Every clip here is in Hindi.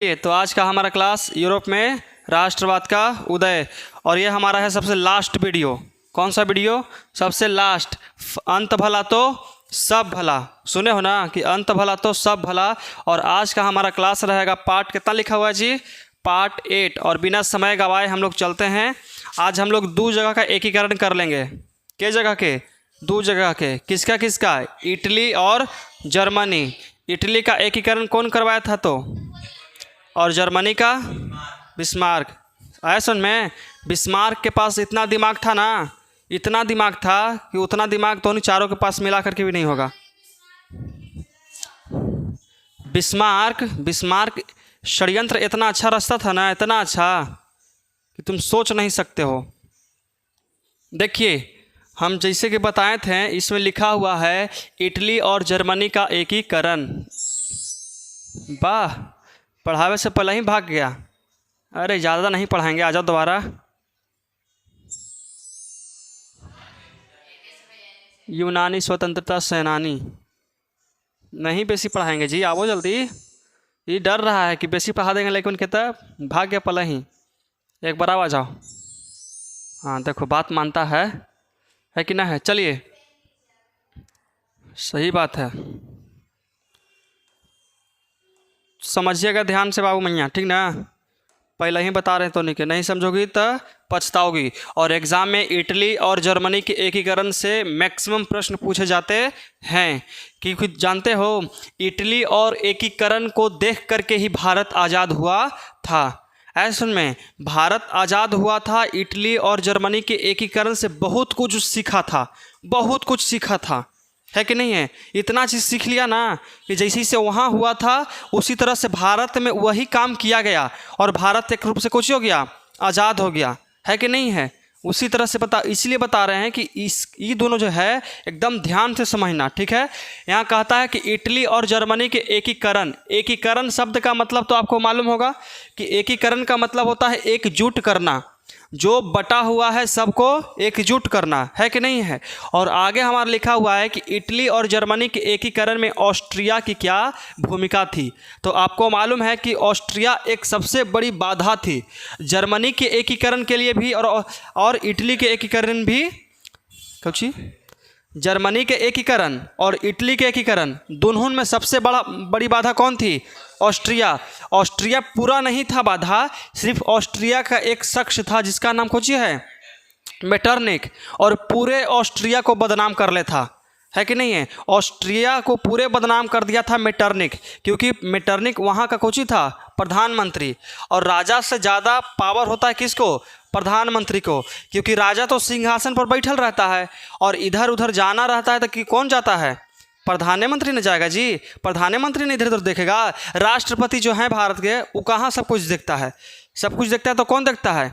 तो आज का हमारा क्लास यूरोप में राष्ट्रवाद का उदय, और ये हमारा है सबसे लास्ट वीडियो। कौन सा वीडियो? सबसे लास्ट। अंत भला तो सब भला, सुने हो ना कि अंत भला तो सब भला। और आज का हमारा क्लास रहेगा पार्ट कितना लिखा हुआ है जी? पार्ट 8। और बिना समय गवाए हम लोग चलते हैं। आज हम लोग दो जगह का एकीकरण कर लेंगे। किस जगह के? दो जगह के। किसका किसका? इटली और जर्मनी। इटली का एकीकरण कौन करवाया था तो? और जर्मनी का बिस्मार्क। आया सुन में? बिस्मार्क के पास इतना दिमाग था ना, इतना दिमाग था कि उतना दिमाग तो उन चारों के पास मिला करके भी नहीं होगा। बिस्मार्क षड्यंत्र इतना अच्छा रास्ता था ना, इतना अच्छा कि तुम सोच नहीं सकते हो। देखिए, हम जैसे कि बताए थे, इसमें लिखा हुआ है इटली और जर्मनी का एकीकरण। वाह, पढ़ावे से पहले ही भाग गया। अरे ज़्यादा नहीं पढ़ाएंगे, आ जाओ दोबारा। यूनानी स्वतंत्रता सेनानी नहीं बेसी पढ़ाएंगे जी, आओ जल्दी। ये डर रहा है कि बेसी पढ़ा देंगे, लेकिन कहता भाग गया पहले ही। एक बार आ जाओ। हाँ देखो, बात मानता है कि ना है? चलिए, सही बात है। समझिएगा ध्यान से बाबू मैया, ठीक ना? पहले ही बता रहे तो नहीं समझोगी तो पछताओगी। और एग्ज़ाम में इटली और जर्मनी के एकीकरण से मैक्सिमम प्रश्न पूछे जाते हैं, क्योंकि जानते हो इटली और एकीकरण को देख करके ही भारत आज़ाद हुआ था। ऐसे सुन में, भारत आज़ाद हुआ था इटली और जर्मनी के एकीकरण से। बहुत कुछ सीखा था, बहुत कुछ सीखा था, है कि नहीं है? इतना चीज़ सीख लिया ना कि जैसे से वहाँ हुआ था उसी तरह से भारत में वही काम किया गया, और भारत एक रूप से कुछ हो गया, आज़ाद हो गया, है कि नहीं है? उसी तरह से इसलिए बता रहे हैं कि ये दोनों जो है एकदम ध्यान से समझना, ठीक है? यहाँ कहता है कि इटली और जर्मनी के एकीकरण। एकीकरण शब्द का मतलब तो आपको मालूम होगा कि एकीकरण का मतलब होता है एकजुट करना, जो बटा हुआ है सबको एकजुट करना, है कि नहीं है? और आगे हमारा लिखा हुआ है कि इटली और जर्मनी के एकीकरण में ऑस्ट्रिया की क्या भूमिका थी। तो आपको मालूम है कि ऑस्ट्रिया एक सबसे बड़ी बाधा थी जर्मनी के एकीकरण के लिए भी, और इटली के एकीकरण भी। कुछ जर्मनी के एकीकरण और इटली के एकीकरण दोनों में सबसे बड़ी बाधा कौन थी? ऑस्ट्रिया। ऑस्ट्रिया पूरा नहीं था बाधा, सिर्फ ऑस्ट्रिया का एक शख्स था जिसका नाम कुछ है मेटरनिक, और पूरे ऑस्ट्रिया को बदनाम कर ले था, है कि नहीं है? ऑस्ट्रिया को पूरे बदनाम कर दिया था मेटरनिक, क्योंकि मेटरनिक वहाँ का कुछ था प्रधानमंत्री, और राजा से ज़्यादा पावर होता है किसको? प्रधानमंत्री को, क्योंकि राजा तो सिंहासन पर बैठल रहता है और इधर उधर जाना रहता है, तो कि कौन जाता है? प्रधानमंत्री ने जाएगा जी। प्रधानमंत्री ने इधर उधर देखेगा। राष्ट्रपति जो है भारत के, वो कहाँ सब कुछ देखता है? सब कुछ देखता है तो कौन देखता है?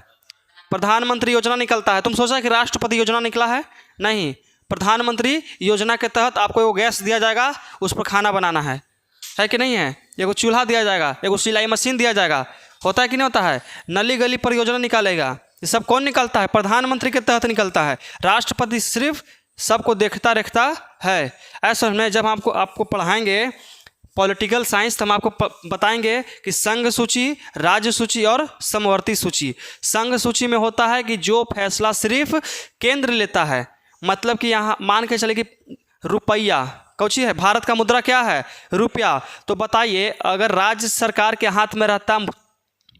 प्रधानमंत्री योजना निकलता है। तुम सोचा कि राष्ट्रपति योजना निकला है? नहीं, प्रधानमंत्री योजना के तहत आपको एगो गैस दिया जाएगा, उस पर खाना बनाना है कि नहीं है? एगो चूल्हा दिया जाएगा, एगो सिलाई मशीन दिया जाएगा, होता है कि नहीं होता है? नली गली पर योजना निकालेगा। ये सब कौन निकलता है? प्रधानमंत्री के तहत निकलता है। राष्ट्रपति सिर्फ सबको देखता रखता है। ऐसा में जब आपको पढ़ाएंगे पॉलिटिकल साइंस, तो हम आपको बताएंगे कि संघ सूची, राज्य सूची और समवर्ती सूची। संघ सूची में होता है कि जो फैसला सिर्फ केंद्र लेता है, मतलब कि यहाँ मान के चले कि रुपया कौची है, भारत का मुद्रा क्या है? रुपया। तो बताइए, अगर राज्य सरकार के हाथ में रहता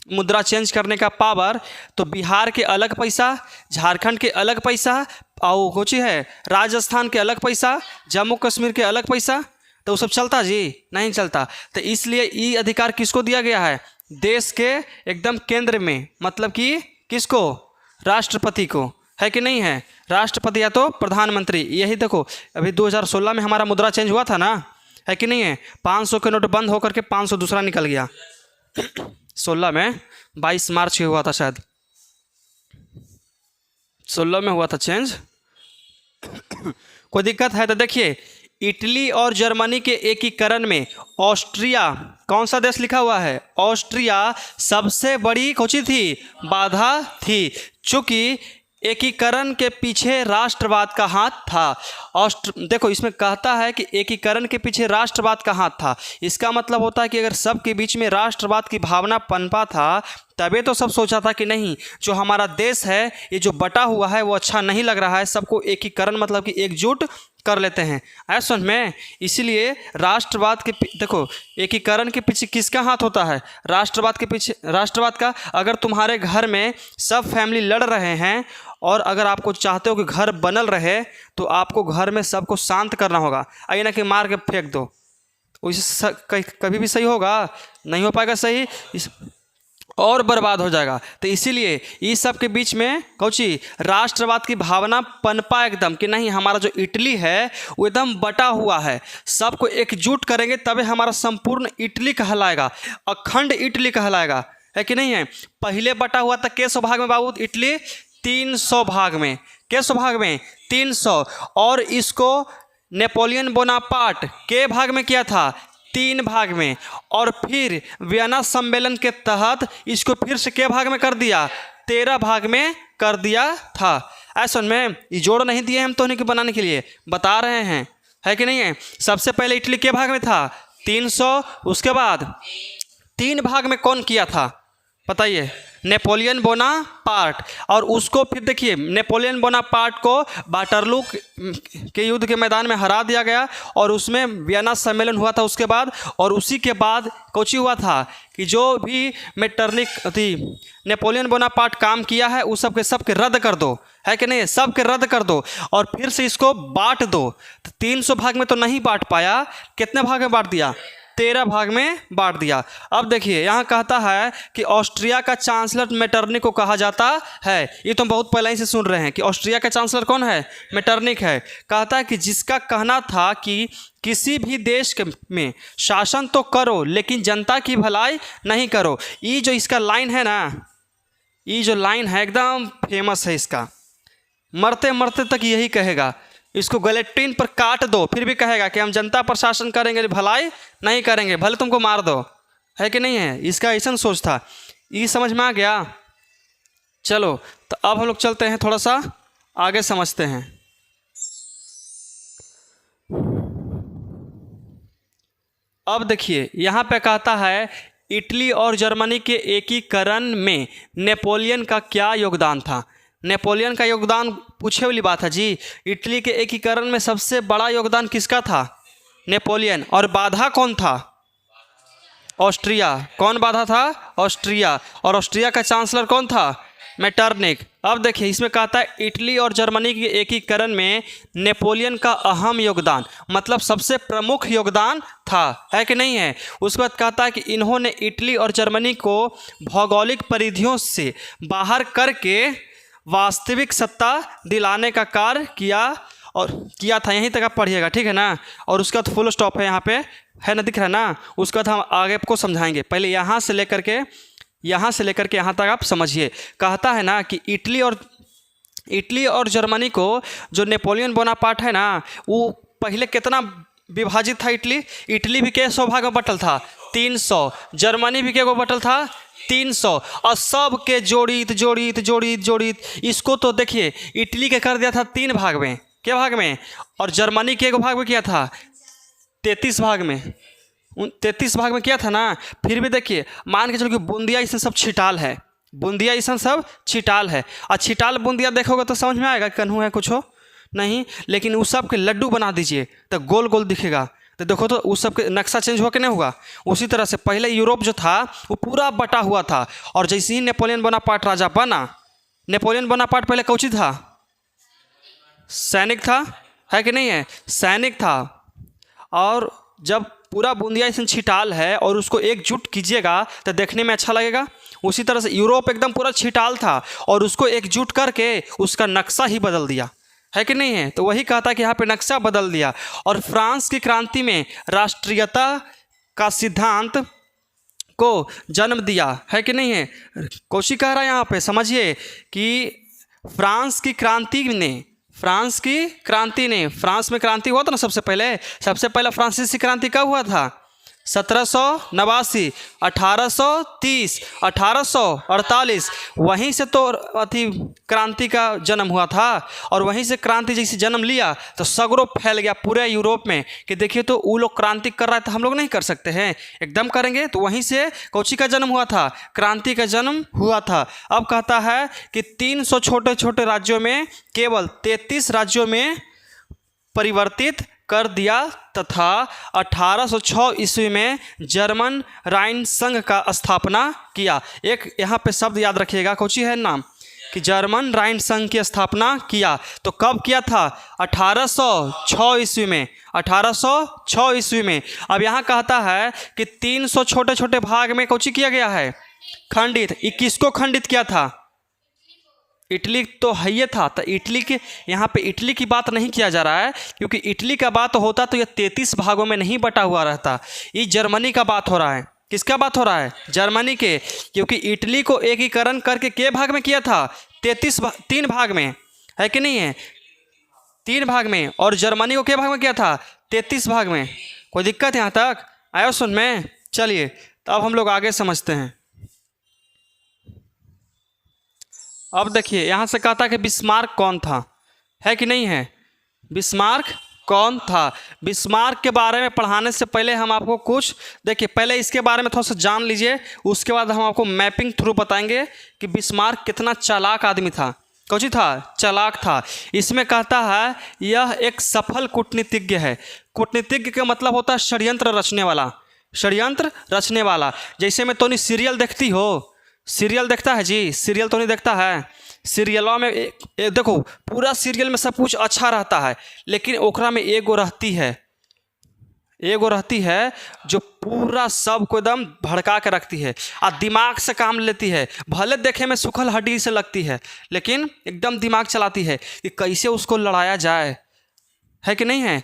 मुद्रा चेंज करने का पावर, तो बिहार के अलग पैसा, झारखंड के अलग पैसा, और कोची है राजस्थान के अलग पैसा, जम्मू कश्मीर के अलग पैसा, तो वो सब चलता जी? नहीं चलता। तो इसलिए ये अधिकार किसको दिया गया है? देश के एकदम केंद्र में, मतलब कि किसको? राष्ट्रपति को, है कि नहीं है? राष्ट्रपति या तो प्रधानमंत्री। यही देखो, अभी 2016 में हमारा मुद्रा चेंज हुआ था ना, है कि नहीं है? 500 के नोट बंद होकर के 500 दूसरा निकल गया। 16 में, 22 मार्च के हुआ था शायद, 16 में हुआ था चेंज। कोई दिक्कत है तो देखिए, इटली और जर्मनी के एकीकरण में ऑस्ट्रिया, कौन सा देश लिखा हुआ है? ऑस्ट्रिया सबसे बड़ी कोची थी? बाधा थी। चूँकि एकीकरण के पीछे राष्ट्रवाद का हाथ था। देखो इसमें कहता है कि एकीकरण के पीछे राष्ट्रवाद का हाथ था। इसका मतलब होता है कि अगर सबके बीच में राष्ट्रवाद की भावना पनपा था तभी तो सब सोचा था कि नहीं, जो हमारा देश है ये जो बटा हुआ है वो अच्छा नहीं लग रहा है, सबको एकीकरण मतलब कि एकजुट कर लेते हैं। ऐसा समझ में, इसीलिए राष्ट्रवाद के देखो एकीकरण के पीछे किसका हाथ होता है? राष्ट्रवाद के पीछे। राष्ट्रवाद का अगर तुम्हारे घर में सब फैमिली लड़ रहे हैं और अगर आपको चाहते हो कि घर बनल रहे तो आपको घर में सबको शांत करना होगा, आई ना कि मार के फेंक दो, उससे कभी भी सही होगा? नहीं हो पाएगा सही, और बर्बाद हो जाएगा। तो इसीलिए इस सब के बीच में कौची राष्ट्रवाद की भावना पनपा एकदम कि नहीं, हमारा जो इटली है वो एकदम बटा हुआ है, सबको एकजुट करेंगे तभी हमारा संपूर्ण इटली कहलाएगा, अखंड इटली कहलाएगा, है कि नहीं है? पहले बटा हुआ था के सौ भाग में बाबू इटली? 300 भाग में। के सौ भाग में? 300। और इसको नेपोलियन बोनापार्ट के भाग में किया था? 3 भाग में। और फिर वियना सम्मेलन के तहत इसको फिर से के भाग में कर दिया? 13 भाग में कर दिया था। ऐसा में ये जोड़ नहीं दिए हम तो नहीं बनाने के लिए बता रहे हैं, है कि नहीं है? सबसे पहले इटली के भाग में था? 300। उसके बाद 3 भाग में कौन किया था बताइए? Napoleon Bonaparte. और उसको फिर देखिए नेपोलियन बोनापार्ट को वाटरलू के युद्ध के मैदान में हरा दिया गया और उसमें वियना सम्मेलन हुआ था उसके बाद। और उसी के बाद कोची हुआ था कि जो भी मेटरनिक थी नेपोलियन बोनापार्ट काम किया है उस सब के रद्द कर दो, है कि नहीं? सब के रद्द कर दो और फिर से इसको बांट दो। तो 300 भाग में तो नहीं बांट पाया, कितने भाग में बांट दिया? 13 भाग में बांट दिया। अब देखिए यहाँ कहता है कि ऑस्ट्रिया का चांसलर मेटरनिक को कहा जाता है। ये तो बहुत पहले ही से सुन रहे हैं कि ऑस्ट्रिया का चांसलर कौन है? मेटरनिक है। कहता है कि जिसका कहना था कि किसी भी देश में शासन तो करो लेकिन जनता की भलाई नहीं करो। ये जो इसका लाइन है ना, ये जो लाइन है एकदम फेमस है, इसका मरते मरते तक यही कहेगा। इसको गलेटिन पर काट दो फिर भी कहेगा कि हम जनता पर शासन करेंगे, भलाई नहीं करेंगे, भले तुमको मार दो, है कि नहीं है? इसका ऐसा सोच था। ये समझ में आ गया? चलो तो अब हम लोग चलते हैं, थोड़ा सा आगे समझते हैं। अब देखिए यहाँ पे कहता है इटली और जर्मनी के एकीकरण में नेपोलियन का क्या योगदान था। नेपोलियन का योगदान पूछे वाली बात है जी। इटली के एकीकरण में सबसे बड़ा योगदान किसका था? नेपोलियन। और बाधा कौन था? ऑस्ट्रिया। कौन बाधा था? ऑस्ट्रिया। और ऑस्ट्रिया का चांसलर कौन था? मेटरनिक। अब देखिए इसमें कहता है इटली और जर्मनी के एकीकरण में नेपोलियन का अहम योगदान, मतलब सबसे प्रमुख योगदान था, है कि नहीं है? उसके बाद कहता है कि इन्होंने इटली और जर्मनी को भौगोलिक परिधियों से बाहर करके वास्तविक सत्ता दिलाने का कार्य किया और किया था। यहीं तक आप पढ़िएगा, ठीक है ना? और उसका तो फुल स्टॉप है यहाँ पे, है ना, दिख रहा है ना? उसका तो हम आगे आपको समझाएंगे, पहले यहाँ से लेकर के यहाँ तक आप समझिए। कहता है ना कि इटली और जर्मनी को जो नेपोलियन बोनापार्ट है ना, वो पहले कितना विभाजित था? इटली भी के 100 भाग में बटल था? 300। जर्मनी भी के को बटल था? 300। और सब के जोड़ित इसको तो देखिए इटली के कर दिया था 3 भाग में। क्या भाग में? और जर्मनी के एक भाग में किया था 33 भाग में। 33 भाग में किया था ना। फिर भी देखिए मान के चलो कि बूंदिया इसमें सब छिटाल है, बूंदिया इसमें सब छिटाल है। और छिटाल बूंदिया देखोगे तो समझ में आएगा कन्हू है कुछ हो नहीं, लेकिन उस सब के लड्डू बना दीजिए तो गोल गोल दिखेगा। तो देखो तो उस सब के नक्शा चेंज हो के नहीं होगा। उसी तरह से पहले यूरोप जो था वो पूरा बटा हुआ था। और जैसे ही नेपोलियन बोनापार्ट राजा बना, नेपोलियन बोनापार्ट पहले कौची था? सैनिक था, है कि नहीं है? सैनिक था। और जब पूरा बूंदिया इसमें छिटाल है और उसको एकजुट कीजिएगा तो देखने में अच्छा लगेगा। उसी तरह से यूरोप एकदम पूरा छिटाल था और उसको एकजुट करके उसका नक्शा ही बदल दिया, है कि नहीं है? तो वही कहता है कि यहाँ पे नक्शा बदल दिया। और फ्रांस की क्रांति में राष्ट्रीयता का सिद्धांत को जन्म दिया, है कि नहीं है? कोशी कह रहा है यहाँ पे, समझिए कि फ्रांस की क्रांति में क्रांति हुआ था ना सबसे पहला फ्रांसीसी क्रांति कब हुआ था? 1789, 1830, 1848, वहीं से तो अति क्रांति का जन्म हुआ था। और वहीं से क्रांति जैसे जन्म लिया तो सगरों फैल गया पूरे यूरोप में कि देखिए तो वो लोग क्रांति कर रहा है तो हम लोग नहीं कर सकते हैं, एकदम करेंगे। तो वहीं से कौची का जन्म हुआ था, क्रांति का जन्म हुआ था। अब कहता है कि 300 छोटे छोटे राज्यों में केवल 33 राज्यों में परिवर्तित कर दिया तथा 1806 ईस्वी में जर्मन राइन संघ का स्थापना किया। एक यहाँ पे शब्द याद रखिएगा, कौची है नाम, कि जर्मन राइन संघ की स्थापना किया। तो कब किया था, 1806 ईस्वी में, 1806 ईस्वी में। अब यहाँ कहता है कि 300 छोटे छोटे भाग में कौची किया गया है, खंडित। 21 को खंडित किया था, इटली तो है ये था। तो इटली के यहाँ पे इटली की बात नहीं किया जा रहा है, क्योंकि इटली का बात होता तो ये 33 भागों में नहीं बटा हुआ रहता। ये जर्मनी का बात हो रहा है। किसका बात हो रहा है, जर्मनी के, क्योंकि इटली को एकीकरण करके के भाग में किया था, 3 भाग में, है कि नहीं है, 3 भाग में। और जर्मनी को के भाग में किया था, 33 भाग में। कोई दिक्कत यहाँ तक आयो सुन में? चलिए तो अब हम लोग आगे समझते हैं। अब देखिए यहाँ से कहता कि बिस्मार्क कौन था, है कि नहीं है, बिस्मार्क कौन था। बिस्मार्क के बारे में पढ़ाने से पहले हम आपको कुछ देखिए, पहले इसके बारे में थोड़ा सा जान लीजिए, उसके बाद हम आपको मैपिंग थ्रू बताएंगे कि बिस्मार्क कितना चालाक आदमी था। कौची था, चालाक था। इसमें कहता है यह एक सफल कूटनीतिज्ञ है। कूटनीतिज्ञ का मतलब होता है षड्यंत्र रचने वाला, षड्यंत्र रचने वाला। जैसे में तो नहीं सीरियल देखती हो, सीरियल देखता है जी, सीरियल तो नहीं देखता है। सीरियलों में देखो पूरा सीरियल में सब कुछ अच्छा रहता है, लेकिन ओकरा में एगो रहती है जो पूरा सब को एकदम भड़का के रखती है और दिमाग से काम लेती है। भले देखे में सूखल हड्डी से लगती है, लेकिन एकदम दिमाग चलाती है कि कैसे उसको लड़ाया जाए, है कि नहीं है,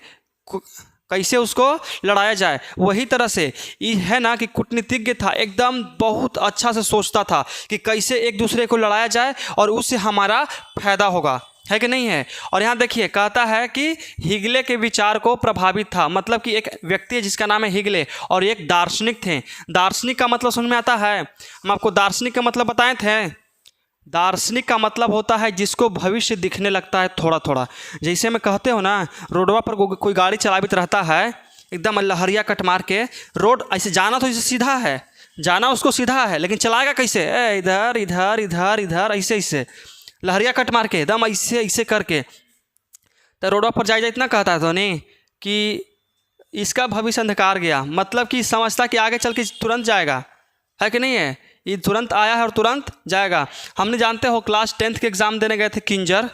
कैसे उसको लड़ाया जाए। वही तरह से ये है ना कि कूटनीतिज्ञ था, एकदम बहुत अच्छा से सोचता था कि कैसे एक दूसरे को लड़ाया जाए और उससे हमारा फायदा होगा, है कि नहीं है। और यहाँ देखिए कहता है कि हिगले के विचार को प्रभावित था, मतलब कि एक व्यक्ति है जिसका नाम है हिगले और एक दार्शनिक थे। दार्शनिक का मतलब समझ में आता है, हम आपको दार्शनिक का मतलब बताए थे। दार्शनिक का मतलब होता है जिसको भविष्य दिखने लगता है थोड़ा थोड़ा। जैसे मैं कहते हो ना, रोडवा पर कोई गाड़ी चलावित रहता है, एकदम लहरिया कट मार के, रोड ऐसे जाना तो इसे सीधा है, जाना उसको सीधा है, लेकिन चलाएगा कैसे, इधर इधर इधर इधर ऐसे ऐसे लहरिया कट मार के एकदम ऐसे ऐसे करके। तो रोडवा पर जाए इतना कहता है तो नहीं कि इसका भविष्य अंधकार गया, मतलब कि समझता कि आगे चल के तुरंत जाएगा, है कि नहीं है, ये तुरंत आया है और तुरंत जाएगा। हमने जानते हो क्लास 10th के एग्ज़ाम देने गए थे किंजर,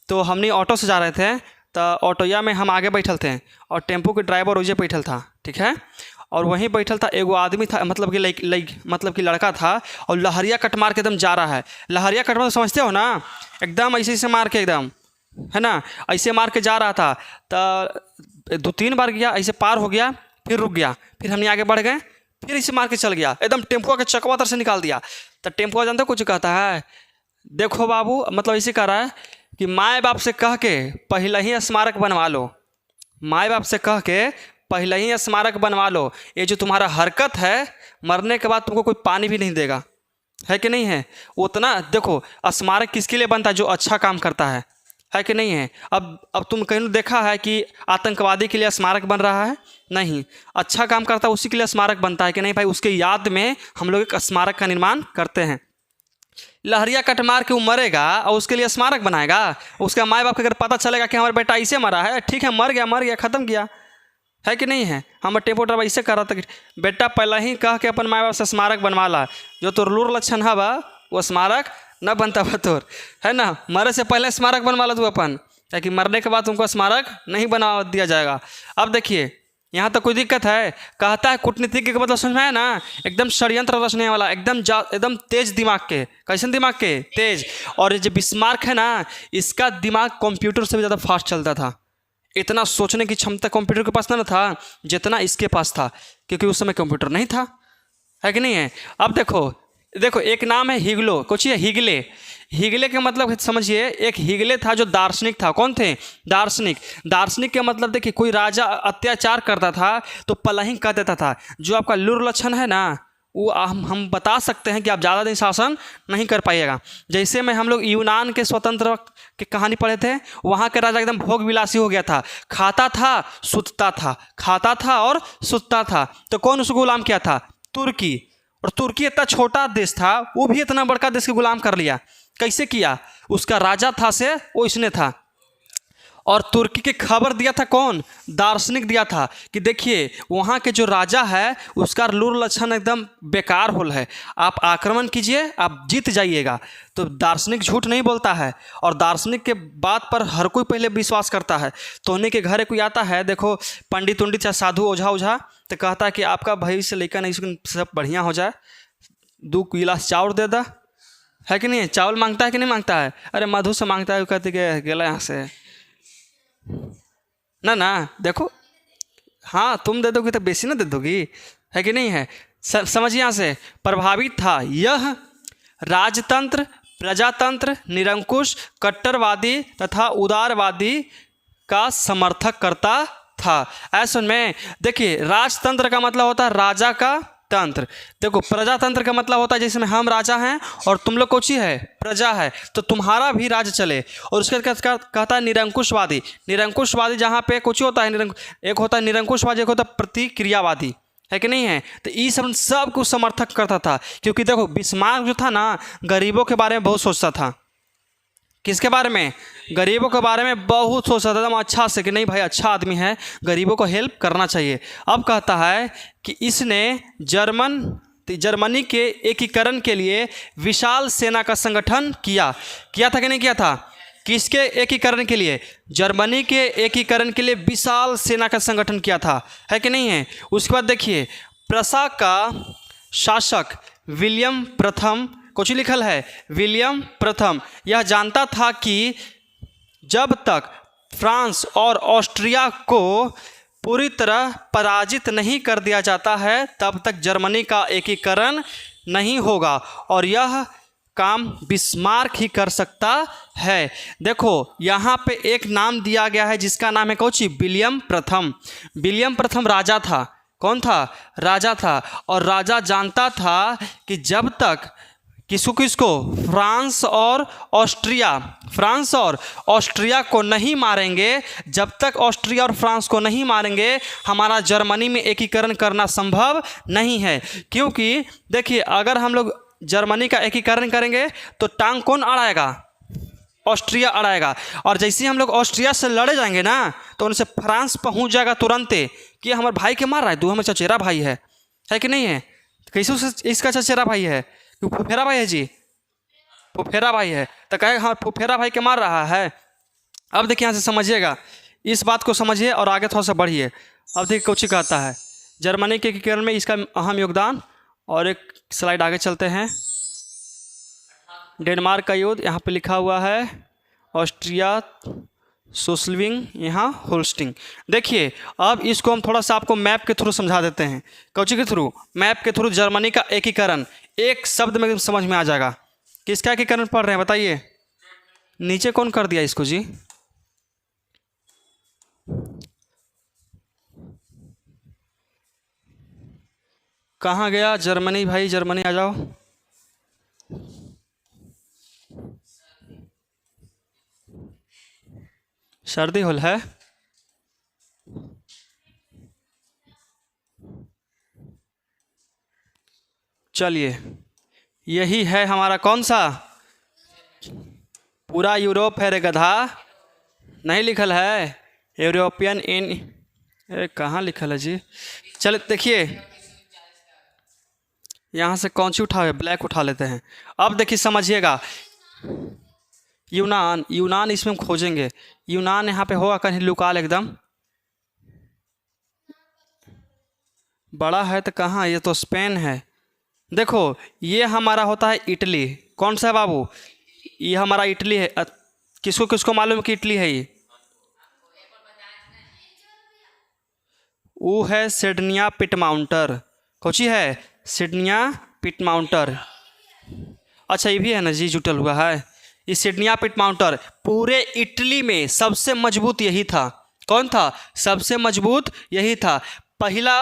तो हमने ऑटो से जा रहे थे, तो ऑटोया में हम आगे बैठल थे और टेम्पो के ड्राइवर वजह बैठल था, ठीक है। और वहीं बैठल था एगो आदमी था, मतलब कि मतलब कि लड़का था, और लहरिया कट मार के एकदम जा रहा है। लहरिया कट मार समझते हो ना, एकदम ऐसे ऐसे मार के एकदम, है ना, ऐसे मार के जा रहा था। तो 2-3 बार गया, ऐसे पार हो गया, फिर रुक गया, फिर हमने आगे बढ़ गए, फिर इसे मार के चल गया, एकदम टेम्पो के चकवा तर से निकाल दिया। तो टेम्पो जानते हो कुछ कहता है, देखो बाबू, मतलब इसे कह रहा है कि माए बाप से कह के पहले ही स्मारक बनवा लो, माए बाप से कह के पहले ही स्मारक बनवा लो। ये जो तुम्हारा हरकत है, मरने के बाद तुमको कोई पानी भी नहीं देगा, है कि नहीं है। उतना देखो, स्मारक किसके लिए बनता है, जो अच्छा काम करता है कि नहीं है। अब तुम कहीं देखा है कि आतंकवादी के लिए स्मारक बन रहा है, नहीं, अच्छा काम करता है उसी के लिए स्मारक बनता है कि नहीं भाई, उसके याद में हम लोग एक स्मारक का निर्माण करते हैं। लहरिया कट मार के वो मरेगा और उसके लिए स्मारक बनाएगा। उसका माँ बाप को अगर पता चलेगा कि हमारा बेटा ऐसे मरा है, ठीक है, मर गया ख़त्म किया, है कि नहीं है। हम टेम्पो ड्राइवर ऐसे कर रहा था कि बेटा पहले ही कह के अपन माँ बाप से स्मारक बनवा ला, जो तोर लूर लक्षण है बा वो स्मारक न बनता बा तोर, है ना। मरे से पहले स्मारक बनवा ला तू अपन, ताकि मरने के बाद तुमको स्मारक नहीं बना दिया जाएगा। अब देखिए यहाँ तो कोई दिक्कत है, कहता है कूटनीतिज्ञ का मतलब समझ में आया ना, एकदम षड्यंत्र रचने वाला, एकदम तेज दिमाग के, कैसे दिमाग के, तेज। और जो बिस्मार्क है ना, इसका दिमाग कंप्यूटर से भी ज़्यादा फास्ट चलता था। इतना सोचने की क्षमता कंप्यूटर के पास ना था जितना इसके पास था, क्योंकि उस समय कंप्यूटर नहीं था, है कि नहीं है। अब देखो देखो एक नाम है हिगलो, कुछ है हिगले। हिगले के मतलब समझिए, एक हिगले था जो दार्शनिक था। कौन थे? दार्शनिक। दार्शनिक के मतलब देखिए, कोई राजा अत्याचार करता था तो पलहिंग कर देता था। जो आपका लुर लक्षण है ना, वो हम बता सकते हैं कि आप ज़्यादा दिन शासन नहीं कर पाइएगा। जैसे में हम लोग यूनान के स्वतंत्र की कहानी पढ़े थे, वहाँ के राजा एकदम भोग विलासी हो गया था, खाता था सुतता था, खाता था और सुतता था। तो कौन उसको गुलाम किया था? तुर्की। और तुर्की इतना छोटा देश था, वो भी इतना बड़का देश को गुलाम कर लिया। कैसे किया? उसका राजा था से वो इसने था। और तुर्की के खबर दिया था कौन? दार्शनिक दिया था कि देखिए वहाँ के जो राजा है उसका लूर लक्षण एकदम बेकार होल है, आप आक्रमण कीजिए, आप जीत जाइएगा। तो दार्शनिक झूठ नहीं बोलता है, और दार्शनिक के बात पर हर कोई पहले विश्वास करता है। तो उन्हीं के घर कोई आता है, देखो पंडित उंडित या साधु ओझा ओझा, तो कहता है कि आपका भविष्य लेकर नहीं सब बढ़िया हो जाए, 2 गिलास चावल दे दा, है कि नहीं? चावल मांगता है कि नहीं मांगता है? अरे मधु से मांगता है, कहते गेला यहाँ से ना ना। देखो हाँ, तुम दे दोगी तो बेसी ना दे दोगी, है कि नहीं है? समझिए यहाँ से प्रभावित था यह राजतंत्र, प्रजातंत्र, निरंकुश, कट्टरवादी तथा उदारवादी का समर्थक करता था। ऐसा में देखिए, राजतंत्र का मतलब होता है राजा का तंत्र। देखो प्रजातंत्र का मतलब होता है जैसे में हम राजा हैं और तुम लोग कौची है? प्रजा है, तो तुम्हारा भी राज चले। और उसके कहता है निरंकुशवादी। निरंकुशवादी जहाँ पे कुछ होता है, एक होता है निरंकुशवादी, एक होता है प्रतिक्रियावादी, है कि नहीं है? तो ये सब कुछ समर्थक करता था। क्योंकि देखो बिस्मार्क जो था ना, गरीबों के बारे में बहुत सोचता था। किसके बारे में? गरीबों के बारे में बहुत सोचता था एकदम अच्छा से, कि नहीं भाई अच्छा आदमी है, गरीबों को हेल्प करना चाहिए। अब कहता है कि इसने जर्मनी के एकीकरण के लिए विशाल सेना का संगठन किया था कि नहीं किया था? किसके एकीकरण के लिए? जर्मनी के एकीकरण के लिए विशाल सेना का संगठन किया था, है कि नहीं है? उसके बाद देखिए, प्रसा का शासक विलियम प्रथम, कुछ लिखल है विलियम प्रथम, यह जानता था कि जब तक फ्रांस और ऑस्ट्रिया को पूरी तरह पराजित नहीं कर दिया जाता है तब तक जर्मनी का एकीकरण नहीं होगा, और यह काम बिस्मार्क ही कर सकता है। देखो यहाँ पे एक नाम दिया गया है जिसका नाम है कौची? विलियम प्रथम। विलियम प्रथम राजा था। कौन था? राजा था। और राजा जानता था कि जब तक किसको फ्रांस और ऑस्ट्रिया को नहीं मारेंगे, जब तक ऑस्ट्रिया और फ्रांस को नहीं मारेंगे हमारा जर्मनी में एकीकरण करना संभव नहीं है। क्योंकि देखिए अगर हम लोग जर्मनी का एकीकरण करेंगे तो टांग कौन अड़ाएगा? ऑस्ट्रिया अड़ाएगा। और जैसे ही हम लोग ऑस्ट्रिया से लड़े जाएंगे ना, तो उनसे फ्रांस पहुंच जाएगा तुरंत कि हमारे भाई के मार रहा है, तू हमें चचेरा भाई है कि नहीं है? कैसे इसका चचेरा भाई है? फुफेरा भाई है जी, फुफेरा भाई है, तो कहे हाँ फुफेरा भाई के मार रहा है। अब देखिए यहाँ से समझिएगा, इस बात को समझिए और आगे थोड़ा सा बढ़िए। अब देखिए कुछ कहता है जर्मनी के एकीकरण में इसका अहम योगदान। और एक स्लाइड आगे चलते हैं। डेनमार्क का युद्ध यहाँ पे लिखा हुआ है, ऑस्ट्रिया सोस्लविंग, यहाँ होल्स्टिंग। देखिए अब इसको हम थोड़ा सा आपको मैप के थ्रू समझा देते हैं। कौची के थ्रू? मैप के थ्रू जर्मनी का एकीकरण एक शब्द में समझ में आ जाएगा। किसका एकीकरण पढ़ रहे हैं बताइए? नीचे कौन कर दिया इसको जी? कहाँ गया जर्मनी भाई? जर्मनी आ जाओ। सर्दी होल है। चलिए यही है हमारा कौन सा? पूरा यूरोप है रे गधा, नहीं लिखल है यूरोपियन इन, कहाँ लिखल है जी? चल देखिए यहाँ से कौन सी उठा है? ब्लैक उठा लेते हैं। अब देखिए समझिएगा, यूनान इसमें हम खोजेंगे। यूनान यहाँ पे होगा कहीं लुकाल एकदम, बड़ा है तो कहाँ? ये तो स्पेन है। देखो ये हमारा होता है इटली। कौन सा है बाबू? ये हमारा इटली है। किसको किसको मालूम कि इटली है? ये वो है सिडनिया पिटमाउंटर। कौची है? सिडनिया पिटमाउंटर। अच्छा ये भी है ना जी, जुटल हुआ है। ये सिडनिया पिट माउंटर पूरे इटली में सबसे मजबूत यही था। कौन था सबसे मजबूत? यही था। पहला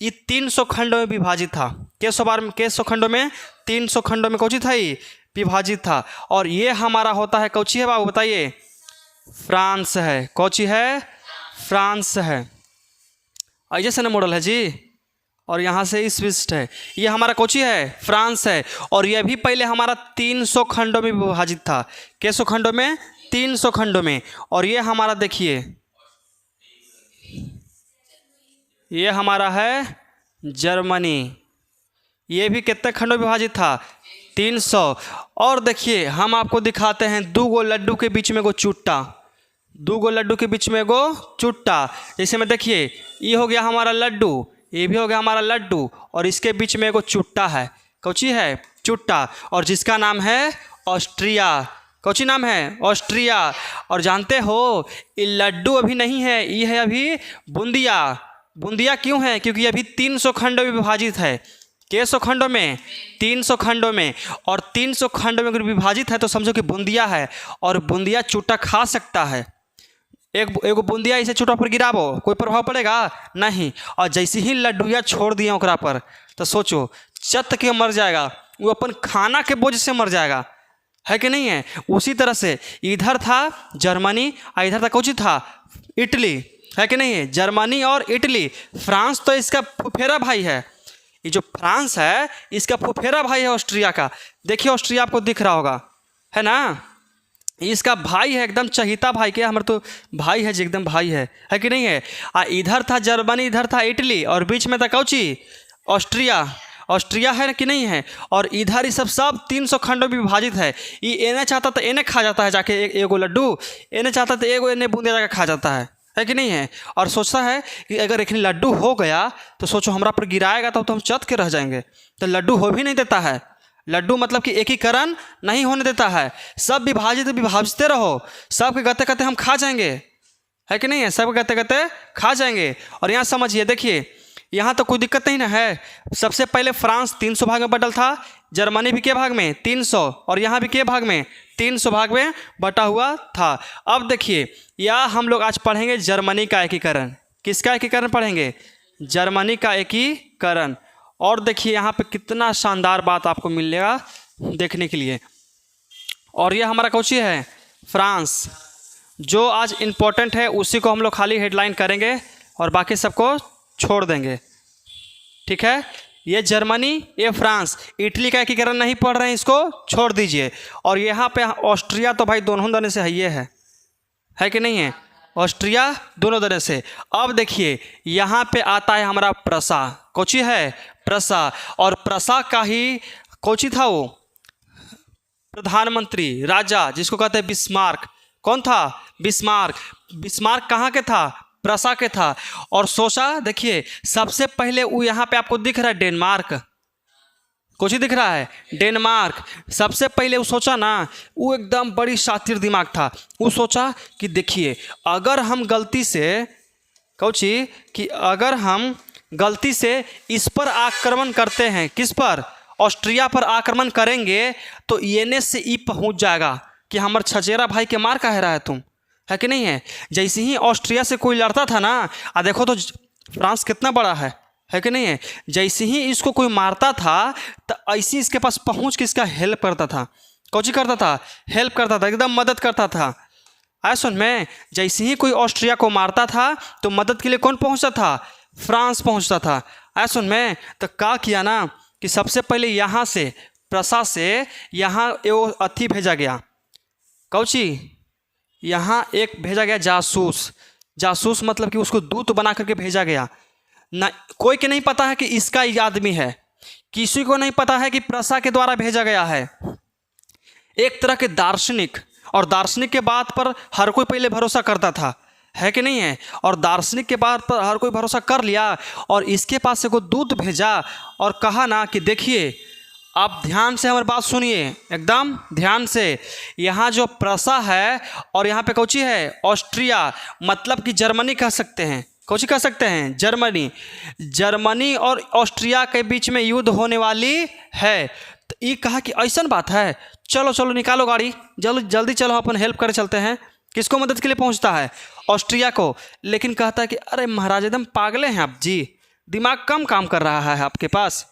ये 300 खंडों में विभाजित था। कैसो खंडों में? 300 खंडों में कौची था ये? विभाजित था। और ये हमारा होता है कौची है बाबू बताइए? फ्रांस है। कौची है? फ्रांस है। ऐसे से ना मॉडल है जी। और यहाँ से स्विस्ट है। ये हमारा कौची है? फ्रांस है। और यह भी पहले हमारा 300 खंडों में विभाजित था। कैसो खंडों में? 300 खंडों में। और ये हमारा देखिए, ये हमारा है जर्मनी। ये भी कितने खंडों में विभाजित था? 300। और देखिए हम आपको दिखाते हैं 2 गो लड्डू के बीच में गो चुट्टा। 2 गो लड्डू के बीच में गो चुट्टा। जैसे में देखिए ये हो गया हमारा लड्डू, ये भी हो गया हमारा लड्डू, और इसके बीच में एगो चुट्टा है। कौची है? चुट्टा। और जिसका नाम है ऑस्ट्रिया। कौची नाम है? ऑस्ट्रिया। और जानते हो ये लड्डू अभी नहीं है, ये है अभी बूंदिया। बूंदिया क्यों है? क्योंकि अभी 300 खंडों में विभाजित है। कैसो खंडों में? 300 खंडों में। और 300 खंडों में अगर विभाजित है तो समझो कि बूंदिया है। और बूंदिया चुट्टा खा सकता है। एक बूंदिया इसे चुट्टा पर गिराबो, कोई प्रभाव पड़ेगा? नहीं। और जैसे ही लड्डूया छोड़ दिए ओकरा पर तो सोचो चत के मर जाएगा, वो अपन खाना के बोझ से मर जाएगा, है कि नहीं है? उसी तरह से इधर था जर्मनी और इधर था कौची था? इटली, है कि नहीं है? जर्मनी और इटली। फ्रांस तो इसका फुफेरा भाई है। ये जो फ्रांस है इसका फुफेरा भाई है ऑस्ट्रिया का। देखिए ऑस्ट्रिया आपको दिख रहा होगा, है ना? इसका भाई है, एकदम चहिता भाई के। हमारे तो भाई है जी, एकदम भाई है कि नहीं है? इधर था जर्मनी, इधर था इटली, और बीच में था कौची? ऑस्ट्रिया। ऑस्ट्रिया है कि नहीं है? और इधर ये सब 300 खंडों में विभाजित है। ये एने चाहता तो एने खा जाता है जाके एगो लड्डू, एने चाहता तो एगो एने बूंदे जाकर खा जाता है कि नहीं है? और सोचता है कि अगर एक लड्डू हो गया तो सोचो हमरा पर गिराएगा तो हम चत के रह जाएंगे। तो लड्डू हो भी नहीं देता है। लड्डू मतलब कि एकीकरण नहीं होने देता है। सब विभाजित रहो, सब के गते गते हम खा जाएंगे, है कि नहीं है? सब गते गते खा जाएंगे। और यहाँ समझिए, देखिए यहाँ तो कोई दिक्कत नहीं ना है। सबसे पहले फ्रांस 300 भाग में बटल था, जर्मनी भी के भाग में? 300। और यहाँ भी के भाग में? 300 भाग में बटा हुआ था। अब देखिए यहाँ हम लोग आज पढ़ेंगे जर्मनी का एकीकरण। किसका एकीकरण पढ़ेंगे? जर्मनी का एकीकरण। और देखिए यहाँ पे कितना शानदार बात आपको मिलेगा देखने के लिए। और ये हमारा कौची है? फ्रांस। जो आज इम्पोर्टेंट है उसी को हम लोग खाली हेडलाइन करेंगे और बाकी सबको छोड़ देंगे, ठीक है? ये जर्मनी, ये फ्रांस। इटली का एकीकरण नहीं पढ़ रहे हैं, इसको छोड़ दीजिए। और यहाँ पे ऑस्ट्रिया तो भाई दोनों दने से है कि नहीं है? ऑस्ट्रिया दोनों तरह से। अब देखिए यहाँ पे आता है हमारा प्रसा। कौची है? प्रसा। और प्रसा का ही कौची था? वो प्रधानमंत्री, राजा, जिसको कहते हैं बिस्मार्क। कौन था? बिस्मार्क। बिस्मार्क कहाँ के था? प्रसा के था। और सोचा, देखिए सबसे पहले वो यहाँ पे आपको दिख रहा है डेनमार्क। कुछ ही दिख रहा है? डेनमार्क। सबसे पहले वो सोचा ना, वो एकदम बड़ी शातिर दिमाग था। वो सोचा कि देखिए अगर हम गलती से कौची कि अगर हम गलती से इस पर आक्रमण करते हैं, किस पर? ऑस्ट्रिया पर आक्रमण करेंगे तो एने से ई पहुंच जाएगा कि हमारे छचेरा भाई के मार कह रहा है तुम, है कि नहीं है? जैसे ही ऑस्ट्रिया से कोई लड़ता था ना, देखो तो फ्रांस कितना बड़ा है कि नहीं है? जैसे ही इसको कोई मारता था तो ऐसे इसके पास पहुंच के इसका हेल्प करता था। कौची करता था? हेल्प करता था, एकदम मदद करता था। आया सुन में, जैसे ही कोई ऑस्ट्रिया को मारता था तो मदद के लिए कौन पहुंचता था? फ्रांस पहुंचता था। आया सुन में, तो क्या किया ना कि सबसे पहले यहाँ से प्रसा से यहाँ वो अथी भेजा गया। कौची? यहाँ एक भेजा गया जासूस। जासूस मतलब कि उसको दूत बना करके भेजा गया ना। कोई के नहीं पता है कि इसका ये आदमी है, किसी को नहीं पता है कि प्रसा के द्वारा भेजा गया है। एक तरह के दार्शनिक, और दार्शनिक के बात पर हर कोई पहले भरोसा करता था, है कि नहीं है? और दार्शनिक के बात पर हर कोई भरोसा कर लिया। और इसके पास से कोई दूत भेजा और कहा ना कि देखिए आप ध्यान से हमारी बात सुनिए, एकदम ध्यान से। यहाँ जो प्रसा है और यहाँ पे कौची है? ऑस्ट्रिया, मतलब कि जर्मनी कह सकते हैं। कौची कह सकते हैं? जर्मनी। जर्मनी और ऑस्ट्रिया के बीच में युद्ध होने वाली है। तो ये कहा कि ऐसा बात है, चलो चलो निकालो गाड़ी, जल्दी जल्दी चलो अपन हेल्प करे चलते हैं। किसको मदद के लिए पहुंचता है? ऑस्ट्रिया को। लेकिन कहता है कि अरे महाराज एकदम पागले हैं आप जी, दिमाग कम काम कर रहा है आपके पास,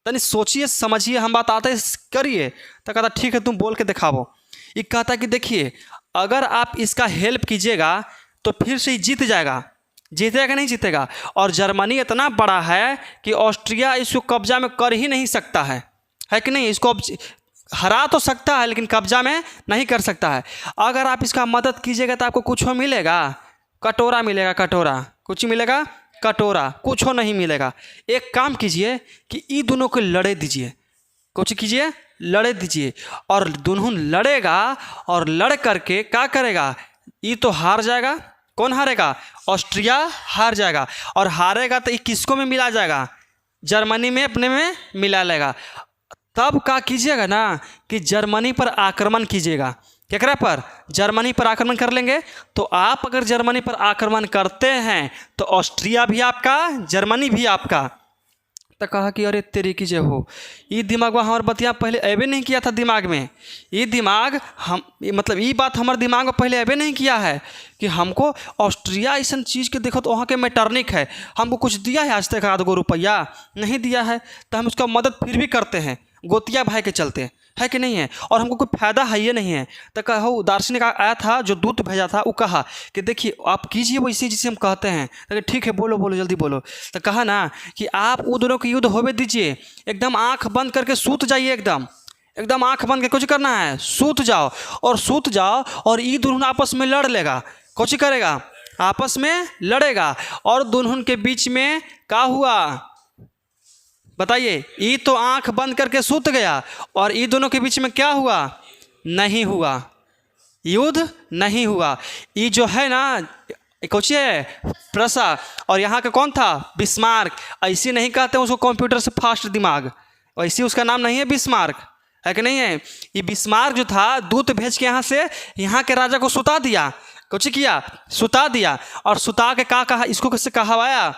तनी सोचिए समझिए, हम बात आते करिए। तो कहता ठीक है तुम बोल के दिखाओ। ये कहता कि देखिए अगर आप इसका हेल्प कीजिएगा तो फिर से जीत जाएगा, जीतेगा नहीं जीतेगा। और जर्मनी इतना बड़ा है कि ऑस्ट्रिया इसको कब्जा में कर ही नहीं सकता है कि नहीं? इसको हरा तो सकता है लेकिन कब्जा में नहीं कर सकता है। अगर आप इसका मदद कीजिएगा तो आपको कुछ हो मिलेगा? कटोरा मिलेगा, कटोरा। कुछ मिलेगा? कटोरा। कुछ हो नहीं मिलेगा। एक काम कीजिए कि ये दोनों को लड़े दीजिए। कुछ कीजिए, लड़े दीजिए। और दोनों लड़ेगा और लड़ करके क्या करेगा? ये तो हार जाएगा। कौन हारेगा? ऑस्ट्रिया हार जाएगा। और हारेगा तो ये किसको में मिला जाएगा? जर्मनी में, अपने में मिला लेगा। तब क्या कीजिएगा ना कि जर्मनी पर आक्रमण कीजिएगा। क्या पर? जर्मनी पर आक्रमण कर लेंगे। तो आप अगर जर्मनी पर आक्रमण करते हैं तो ऑस्ट्रिया भी आपका, जर्मनी भी आपका। तो कहा कि अरे तेरी की जय हो, ये दिमाग हमारे बतिया पहले अबे नहीं किया था दिमाग में। ये दिमाग हम मतलब ये बात हमारे दिमाग में पहले अबे नहीं किया है कि हमको ऑस्ट्रिया ऐसा चीज़ के देखो तो वहाँ के मैटर्निक है, हमको कुछ दिया है आज तक? 1-2 रुपया नहीं दिया है। तो हम उसका मदद फिर भी करते हैं गोतिया भाई के चलते, है कि नहीं है? और हमको कोई फायदा है ये नहीं है। तो कहो दार्शनिक आया था जो दूत भेजा था, वो कहा कि देखिए आप कीजिए वैसे जिसे हम कहते हैं। तो ठीक है बोलो बोलो जल्दी बोलो। तो कहा ना कि आप वो दोनों के युद्ध होवे दीजिए, एकदम आंख बंद करके सूत जाइए, एकदम एकदम आंख बंद करके कुछ करना है, सूत जाओ। और सूत जाओ और ये दोनों आपस में लड़ लेगा। कुछ करेगा? आपस में लड़ेगा। और दोनों के बीच में क्या हुआ बताइए? ये तो आंख बंद करके सूत गया और ये दोनों के बीच में क्या हुआ? नहीं हुआ, युद्ध नहीं हुआ। ये जो है ना कुछ है प्रसा, और यहाँ का कौन था? बिस्मार्क। ऐसे नहीं कहते उसको कंप्यूटर से फास्ट दिमाग, वैसे उसका नाम नहीं है बिस्मार्क, है कि नहीं है? ये बिस्मार्क जो था दूत भेज के यहाँ से यहाँ के राजा को सुता दिया। कुछ किया? सुता दिया। और सुता के कहा इसको कैसे कहवाया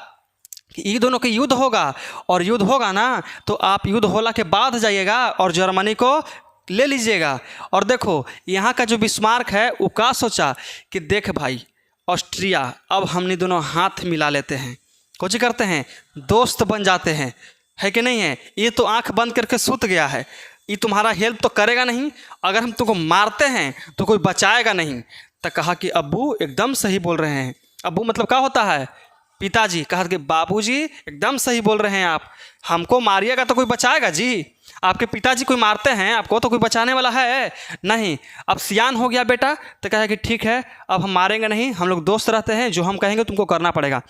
कि ये दोनों के युद्ध होगा। और युद्ध होगा ना तो आप युद्ध होला के बाद जाइएगा और जर्मनी को ले लीजिएगा। और देखो यहाँ का जो बिस्मार्क है वो क्या सोचा कि देख भाई ऑस्ट्रिया, अब हमने दोनों हाथ मिला लेते हैं, कुछ करते हैं, दोस्त बन जाते हैं, है कि नहीं है? ये तो आंख बंद करके सूत गया है, ये तुम्हारा हेल्प तो करेगा नहीं, अगर हम तुमको मारते हैं तो कोई बचाएगा नहीं। तो कहा कि अब्बू एकदम सही बोल रहे हैं। अब्बू मतलब क्या होता है? पिताजी। कहा कि बाबूजी एकदम सही बोल रहे हैं आप, हमको मारिएगा तो कोई बचाएगा जी? आपके पिताजी कोई मारते हैं आपको तो कोई बचाने वाला है नहीं। अब सियान हो गया बेटा। तो कहा कि ठीक है अब हम मारेंगे नहीं, हम लोग दोस्त रहते हैं, जो हम कहेंगे तुमको करना पड़ेगा।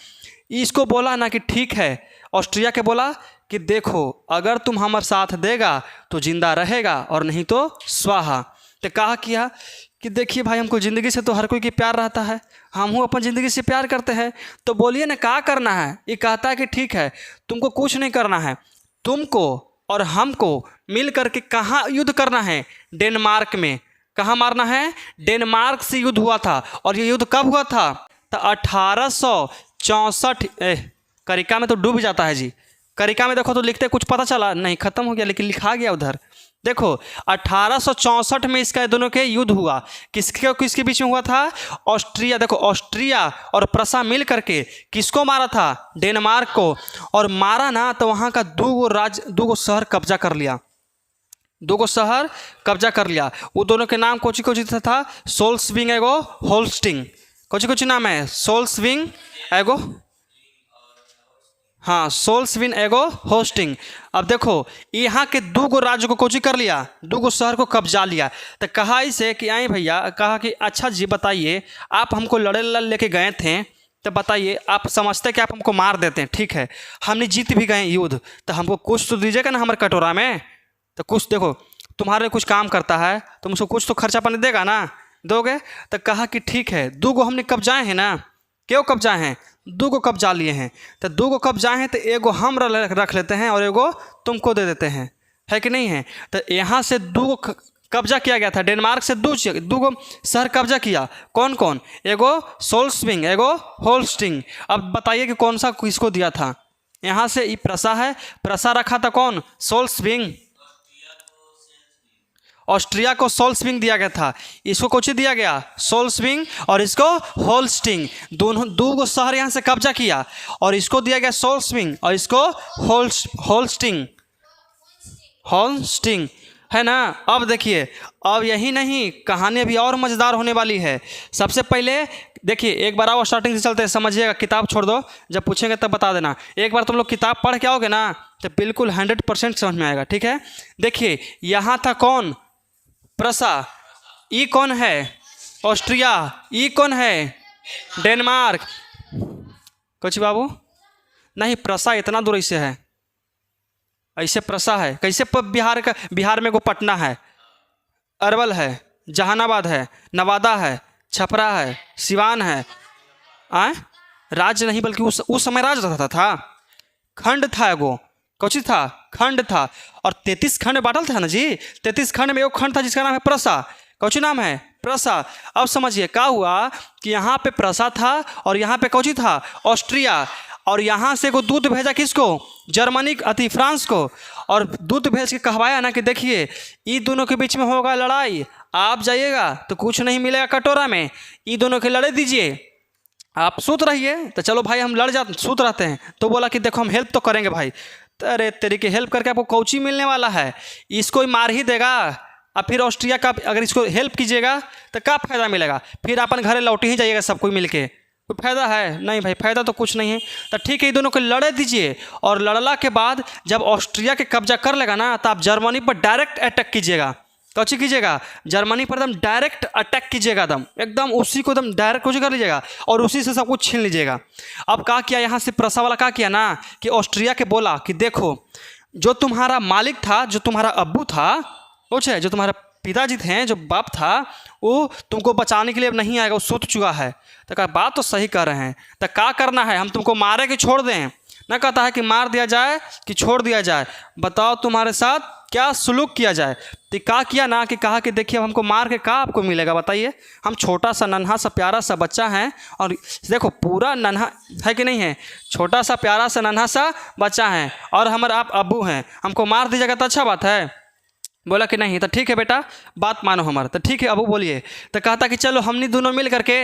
इसको बोला ना कि ठीक है। ऑस्ट्रिया के बोला कि देखो अगर तुम हमारे साथ देगा तो जिंदा रहेगा और नहीं तो स्वाहा। तो कहा किया कि देखिए भाई हमको ज़िंदगी से तो हर कोई की प्यार रहता है, हम अपन ज़िंदगी से प्यार करते हैं, तो बोलिए ना क्या करना है? ये कहता है कि ठीक है तुमको कुछ नहीं करना है, तुमको और हमको मिल करके कहाँ युद्ध करना है? डेनमार्क में। कहाँ मारना है? डेनमार्क से युद्ध हुआ था। और ये युद्ध कब हुआ था? तो 1864। करिका में तो डूब जाता है जी, करिका में देखो तो लिखते कुछ पता चला नहीं, ख़त्म हो गया, लेकिन लिखा गया उधर। देखो 1864 में इसका दोनों के युद्ध हुआ। किसके बीच में हुआ था? ऑस्ट्रिया। देखो ऑस्ट्रिया और प्रसा मिल करके किसको मारा था? डेनमार्क को। और मारा ना तो वहाँ का 2 शहर कब्जा कर लिया, 2 शहर कब्जा कर लिया। वो दोनों के नाम कोची कोची था? सोल्सविंग एगो होल्स्टिंग। कोची कोची नाम है? सोल्सविंग एगो, हाँ सोल्सविन एगो होस्टिंग। अब देखो यहाँ के 2 राज्य को कोची कर लिया, 2 शहर को कब्जा लिया। तो कहा इसे कि आई भैया, कहा कि अच्छा जी बताइए आप हमको लड़े लेके गए थे, तो बताइए आप समझते कि आप हमको मार देते हैं, ठीक है हमने जीत भी गए युद्ध, तो हमको कुछ तो दीजिएगा ना हमारे कटोरा में। तो कुछ देखो तुम्हारे कुछ काम करता है तुम उसको कुछ तो खर्चा पानी देगा ना, दोगे? तो कहा कि ठीक है 2 हमने कब्जाए हैं ना। क्यों कब्जाए हैं? 2 कब्जा लिए हैं। तो 2 कब्जाए हैं तो एगो हम रख लेते हैं और एगो तुमको दे देते हैं, है कि नहीं है? तो यहाँ से 2 कब्जा किया गया था। डेनमार्क से 2 शहर कब्जा किया। कौन कौन? एगो सोल्सविंग एगो होल्स्टिंग। अब बताइए कि कौन सा किसको दिया था? यहाँ से ये प्रसा है, प्रसा रखा था कौन? सोल्सविंग। ऑस्ट्रिया को सोल्स्विंग दिया गया था, इसको कुछ दिया गया सोल्स्विंग और इसको होल्स्टिंग, दोनों दो शहर यहाँ से कब्जा किया और इसको दिया गया सोल्स्विंग और इसको होल्स्टिंग होल्स्टिंग है ना। अब देखिए, अब यही नहीं, कहानी अभी और मज़ेदार होने वाली है। सबसे पहले देखिए, एक बार आओ स्टार्टिंग से चलते हैं, समझिएगा, किताब छोड़ दो, जब पूछेंगे तब बता देना। एक बार तुम लोग किताब पढ़ के आओगे ना तो बिल्कुल 100% समझ में आएगा, ठीक है। देखिए, यहाँ था कौन, प्रसा, ई कौन है, ऑस्ट्रिया, ई कौन है, डेनमार्क। कुछ बाबू नहीं, प्रसा इतना दूर ऐसे है, ऐसे प्रसा है, कैसे बिहार में को पटना है, अरवल है, जहानाबाद है, नवादा है, छपरा है, सिवान है। राज्य नहीं बल्कि उस समय राज्य रहता था, खंड था, एगो कौची था, खंड था, और 33 खंड बांटल था ना जी। 33 खंड में एक खंड था जिसका नाम है प्रसा। कौची नाम है, प्रसा। अब समझिए क्या हुआ कि यहाँ पे प्रसा था और यहाँ पे कौची था, ऑस्ट्रिया, और यहाँ से को दूत भेजा किसको, जर्मनी अति फ्रांस को, और दूत भेज के कहवाया ना कि देखिए ये दोनों के बीच में होगा लड़ाई, आप जाइएगा तो कुछ नहीं मिलेगा कटोरा में, ये दोनों के लड़े दीजिए, आप सूत रहिए। तो चलो भाई हम लड़ जाते, सूत रहते हैं। तो बोला कि देखो हम हेल्प तो करेंगे भाई। तो अरे तेरी के हेल्प करके आपको कौची मिलने वाला है, इसको ही मार ही देगा। अब फिर ऑस्ट्रिया का अगर इसको हेल्प कीजिएगा तो क्या फ़ायदा मिलेगा, फिर अपन घरे लौट ही जाइएगा सब कोई मिल के, कोई फ़ायदा है नहीं भाई, फ़ायदा तो कुछ नहीं है। तो ठीक है, ये दोनों को लड़े दीजिए, और लड़ला के बाद जब ऑस्ट्रिया के कब्जा कर लेगा ना तो आप जर्मनी पर डायरेक्ट अटैक कीजिएगा। कौची कीजिएगा, जर्मनी पर एकदम डायरेक्ट अटैक कीजिएगा, एकदम उसी को एकदम डायरेक्ट कुछ कर लीजिएगा और उसी से सब कुछ छीन लीजिएगा। अब क्या किया यहाँ से प्रसा वाला, क्या किया ना कि ऑस्ट्रिया के बोला कि देखो जो तुम्हारा मालिक था, जो तुम्हारा अब्बू था, कुछ है जो तुम्हारा पिताजी थे, जो बाप था, वो तुमको बचाने के लिए अब नहीं आएगा, वो सूत चुका है। तो कहा बात तो सही कर रहे हैं, तो क्या करना है, हम तुमको मारे कि छोड़ दें। ना कहता है कि मार दिया जाए कि छोड़ दिया जाए, बताओ तुम्हारे साथ क्या सुलूक किया जाए। तो क्या किया ना कि कहा कि देखिए हमको मार के क्या आपको मिलेगा बताइए, हम छोटा सा नन्हा सा प्यारा सा बच्चा है, और देखो पूरा नन्हा है कि नहीं है, छोटा सा प्यारा सा नन्हा सा बच्चा है, और हमारे आप अब्बू हैं, हमको मार दीजिएगा तो अच्छा बात है। बोला कि नहीं, तो ठीक है बेटा बात मानो हमारा। तो ठीक है अबू बोलिए। तो कहता कि चलो हमने दोनों मिल करके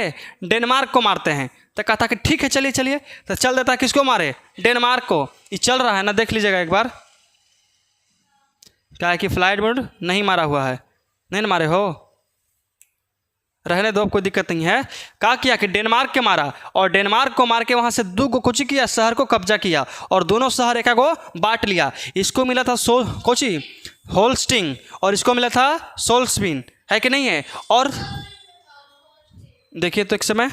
डेनमार्क को मारते हैं। तो कहता कि ठीक है चलिए चलिए। तो चल देता है, किसको मारे, डेनमार्क को। ये चल रहा है ना, देख लीजिएगा एक बार, क्या है कि फ्लाइट मोड नहीं मारा हुआ है, नहीं ना मारे हो, रहने दो, कोई दिक्कत नहीं है। क्या किया कि डेनमार्क के मारा, और डेनमार्क को मार के वहाँ से दो कुछ किया, शहर को कब्जा किया, और दोनों शहर एक को बांट लिया। इसको मिला था कोची होल्स्टिंग, और इसको मिला था सोल्स्विन, है कि नहीं है। और देखिए तो एक समय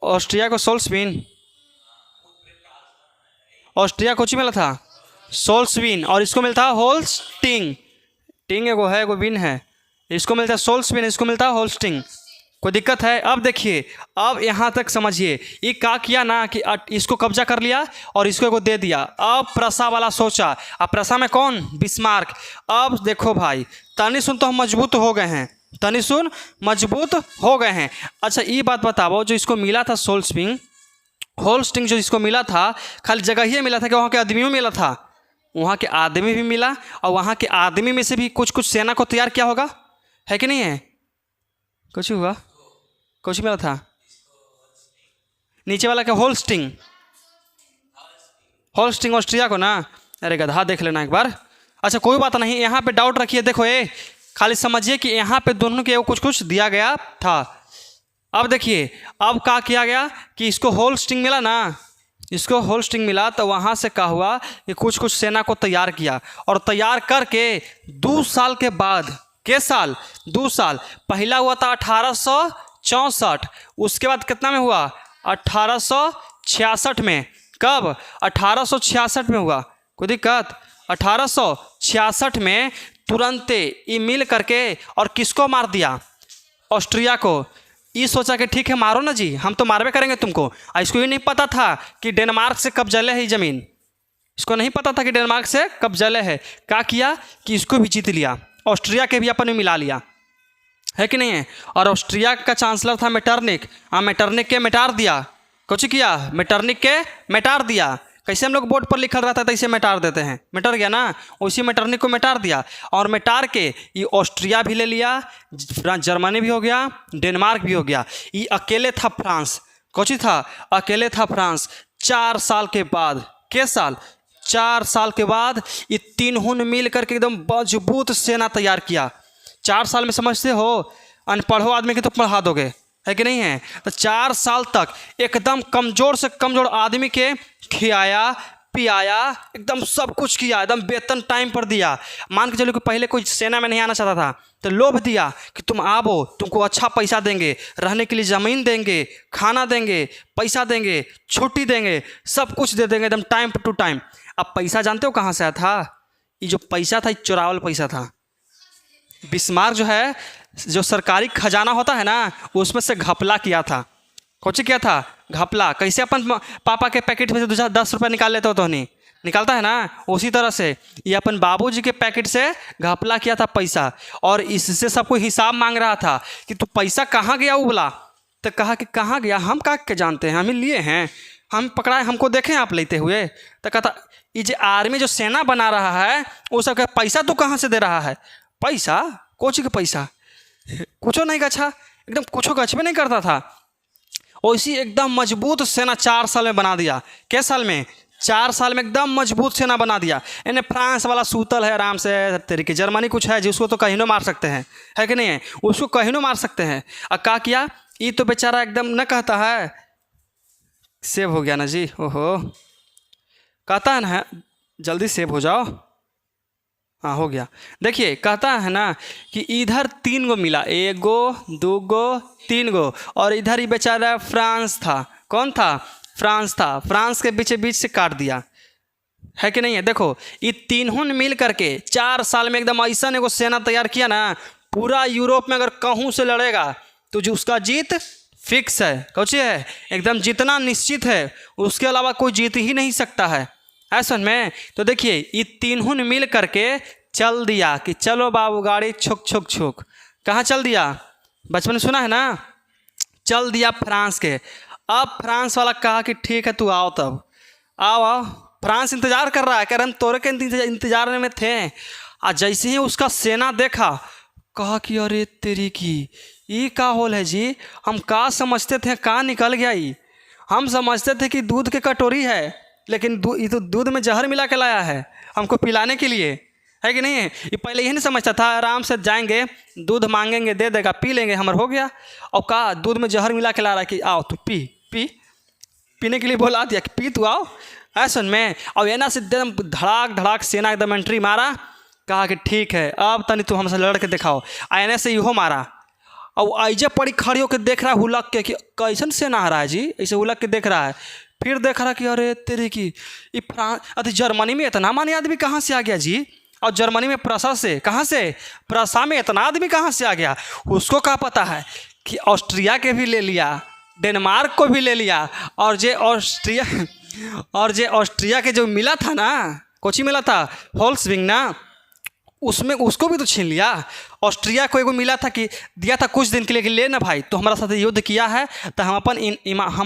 ऑस्ट्रिया को सोल्स्विन, ऑस्ट्रिया को मिला था सोल्स्विन, और इसको मिलता है होल्स्टिंग, टिंग एगो है एगो विन है, इसको मिलता है सोल्स्विन, इसको मिलता है होल्स्टिंग। कोई दिक्कत है। अब देखिए, अब यहाँ तक समझिए, ये क्या किया ना कि इसको कब्जा कर लिया और इसको को दे दिया। अब प्रसा वाला सोचा, अब प्रसा में कौन, बिस्मार्क। अब देखो भाई, तनी सुन तो हम मजबूत हो गए हैं, तनी सुन मजबूत हो गए हैं। अच्छा ये बात बताओ, जो इसको मिला था सोल्स्विन होल्स्टिंग, जो इसको मिला था खाली जगह ही मिला था कि वहाँ के आदमी में मिला था, वहाँ के आदमी भी मिला, और वहाँ के आदमी में से भी कुछ कुछ सेना को तैयार किया होगा, है कि नहीं है। कुछ हुआ, कुछ मिला था नीचे वाला क्या, होल्स्टिंग, होल्स्टिंग ऑस्ट्रिया को ना। अरे गधा देख लेना एक बार। अच्छा कोई बात नहीं, यहाँ पे डाउट रखिए, देखो ये खाली समझिए कि यहाँ पे दोनों के कुछ कुछ दिया गया था। अब देखिए, अब क्या किया गया कि इसको होल्स्टिंग मिला ना, इसको होल्स्टिंग मिला, तो वहाँ से क्या हुआ कि कुछ कुछ सेना को तैयार किया, और तैयार करके 2 साल के बाद, के साल 2 साल, पहला हुआ था 1864, उसके बाद कितना में हुआ 1866 में। कब, 1866 में हुआ, कोई दिक्कत। 1866 में तुरंत ये मिल करके और किसको मार दिया, ऑस्ट्रिया को। ये सोचा कि ठीक है मारो ना जी, हम तो मारबे करेंगे तुमको। इसको ये नहीं पता था कि डेनमार्क से कब जले है ये ज़मीन, इसको नहीं पता था कि डेनमार्क से कब जले है। क्या किया कि इसको भी जीत लिया, ऑस्ट्रिया के भी अपन में मिला लिया, है कि नहीं है। और ऑस्ट्रिया का चांसलर था मेटरनिक, हाँ मेटरनिक के मिटार दिया, कुछ किया मेटरनिक के मिटार दिया। कैसे हम लोग बोर्ड पर लिखल रहता है तैसे मिटार देते हैं, मिटर गया ना, उसी मिटरने को मिटार दिया। और मिटार के ये ऑस्ट्रिया भी ले लिया, जर्मनी भी हो गया, डेनमार्क भी हो गया, ये अकेले था फ्रांस। कौची था? अकेले था फ्रांस। 4 साल के बाद, के साल 4 साल के बाद ये तीनों ने मिल करके एकदम मजबूत सेना तैयार किया। 4 साल में समझते हो, अनपढ़ो आदमी के तो पढ़ा दोगे, है कि नहीं है? तो 4 साल तक एकदम कमज़ोर से कमज़ोर आदमी के खियाया पियाया, एकदम सब कुछ किया, एकदम वेतन टाइम पर दिया। मान के चलो कि पहले कोई सेना में नहीं आना चाहता था तो लोभ दिया कि तुम आओ, तुमको अच्छा पैसा देंगे, रहने के लिए ज़मीन देंगे, खाना देंगे, पैसा देंगे, छुट्टी देंगे, सब कुछ दे देंगे एकदम टाइम टू टाइम। अब पैसा जानते हो कहाँ से आया था? ये जो पैसा था ये चुरावल पैसा था। बिस्मार्क जो है, जो सरकारी खजाना होता है ना, उसमें से घपला किया था। कुछ किया था? घपला। कैसे अपन पापा के पैकेट में से 10 रुपये निकाल लेते हो तो नहीं निकालता है ना, उसी तरह से ये अपन बाबूजी के पैकेट से घपला किया था पैसा। और इससे सबको हिसाब मांग रहा था कि तू पैसा कहाँ गया। वो बोला तो कहा कि कहाँ गया, हम का के जानते हैं, हम ही लिए हैं, हम पकड़ाए, हमको देखें आप लेते हुए। तो कहता ये जो आर्मी जो सेना बना रहा है वो सब पैसा तो कहाँ से दे रहा है? पैसा? कोची के पैसा? कुछ नहीं गच्छा, एकदम कुछ गछ में नहीं करता था। वैसी एकदम मजबूत सेना 4 साल में बना दिया। किस साल में? 4 साल में एकदम मजबूत सेना बना दिया। इन्हें फ्रांस वाला सूतल है आराम से तरीके, जर्मनी कुछ है जिसको तो कहीं मार सकते हैं, है कि नहीं है? उसको कहीं मार सकते हैं। और क्या किया? ये तो बेचारा एकदम न कहता है, सेव हो गया ना जी, ओहो, कहता है ना जल्दी सेव हो जाओ। हाँ हो गया। देखिए कहता है ना कि इधर 3 गो मिला, 1 गो 2 गो 3 गो, और इधर ही बेचारा फ्रांस था। कौन था? फ्रांस था। फ्रांस के बीच से काट दिया, है कि नहीं है? देखो ये तीनों ने मिल करके 4 साल में एकदम ऐसा एगो सेना तैयार किया ना, पूरा यूरोप में अगर कहूँ से लड़ेगा तो जो उसका जीत फिक्स है। कौची है? एकदम जीतना निश्चित है, उसके अलावा कोई जीत ही नहीं सकता है ऐसा में। तो देखिए ये तीनों ने मिल करके चल दिया कि चलो बाबू गाड़ी छुक छुक छुक। कहाँ चल दिया? बचपन में सुना है ना, चल दिया फ्रांस के। अब फ्रांस वाला कहा कि ठीक है तू आओ, तब आओ आओ। फ्रांस इंतज़ार कर रहा है, कह रहे हम तोरे के इंतजार में थे। और जैसे ही उसका सेना देखा कहा कि अरे तेरी की ये का होल है जी, हम का समझते थे, का निकल गया ये। हम समझते थे कि दूध की कटोरी है, लेकिन ये तो दूध में जहर मिला के लाया है हमको पिलाने के लिए, है कि नहीं है? ये पहले यही नहीं समझता था, आराम से जाएंगे दूध मांगेंगे दे देगा, पी लेंगे, हमार हो गया। और कहा दूध में जहर मिला के ला रहा है कि आओ तू पी पी, पीने के लिए बोला दिया कि पी तू आओ ऐसा में। और एना से एकदम धड़ाक धड़ाक सेना एकदम एंट्री मारा। कहा कि ठीक है अब तनी तू हमसे लड़ के दिखाओ। एने से इहो मारा। और ऐजे पड़ी खड़ी होकर देख रहा है हुलक के कि कैसन सेना आ रहा है जी, ऐसे हुलक के देख रहा है। फिर देख रहा कि अरे तेरे की ये फ्रांस जर्मनी में इतना मानी आदमी कहाँ से आ गया जी, और जर्मनी में प्रसा से कहाँ से, प्रसा में इतना आदमी कहाँ से आ गया। उसको क्या पता है कि ऑस्ट्रिया के भी ले लिया, डेनमार्क को भी ले लिया, और जे ऑस्ट्रिया के जो मिला था ना, कोची मिला था, होल्सविंग ना, उसमें उसको भी तो छीन लिया। ऑस्ट्रिया को एगो मिला था कि दिया था कुछ दिन के लिए कि ले ना भाई, तो हमारा साथ युद्ध किया है तो हम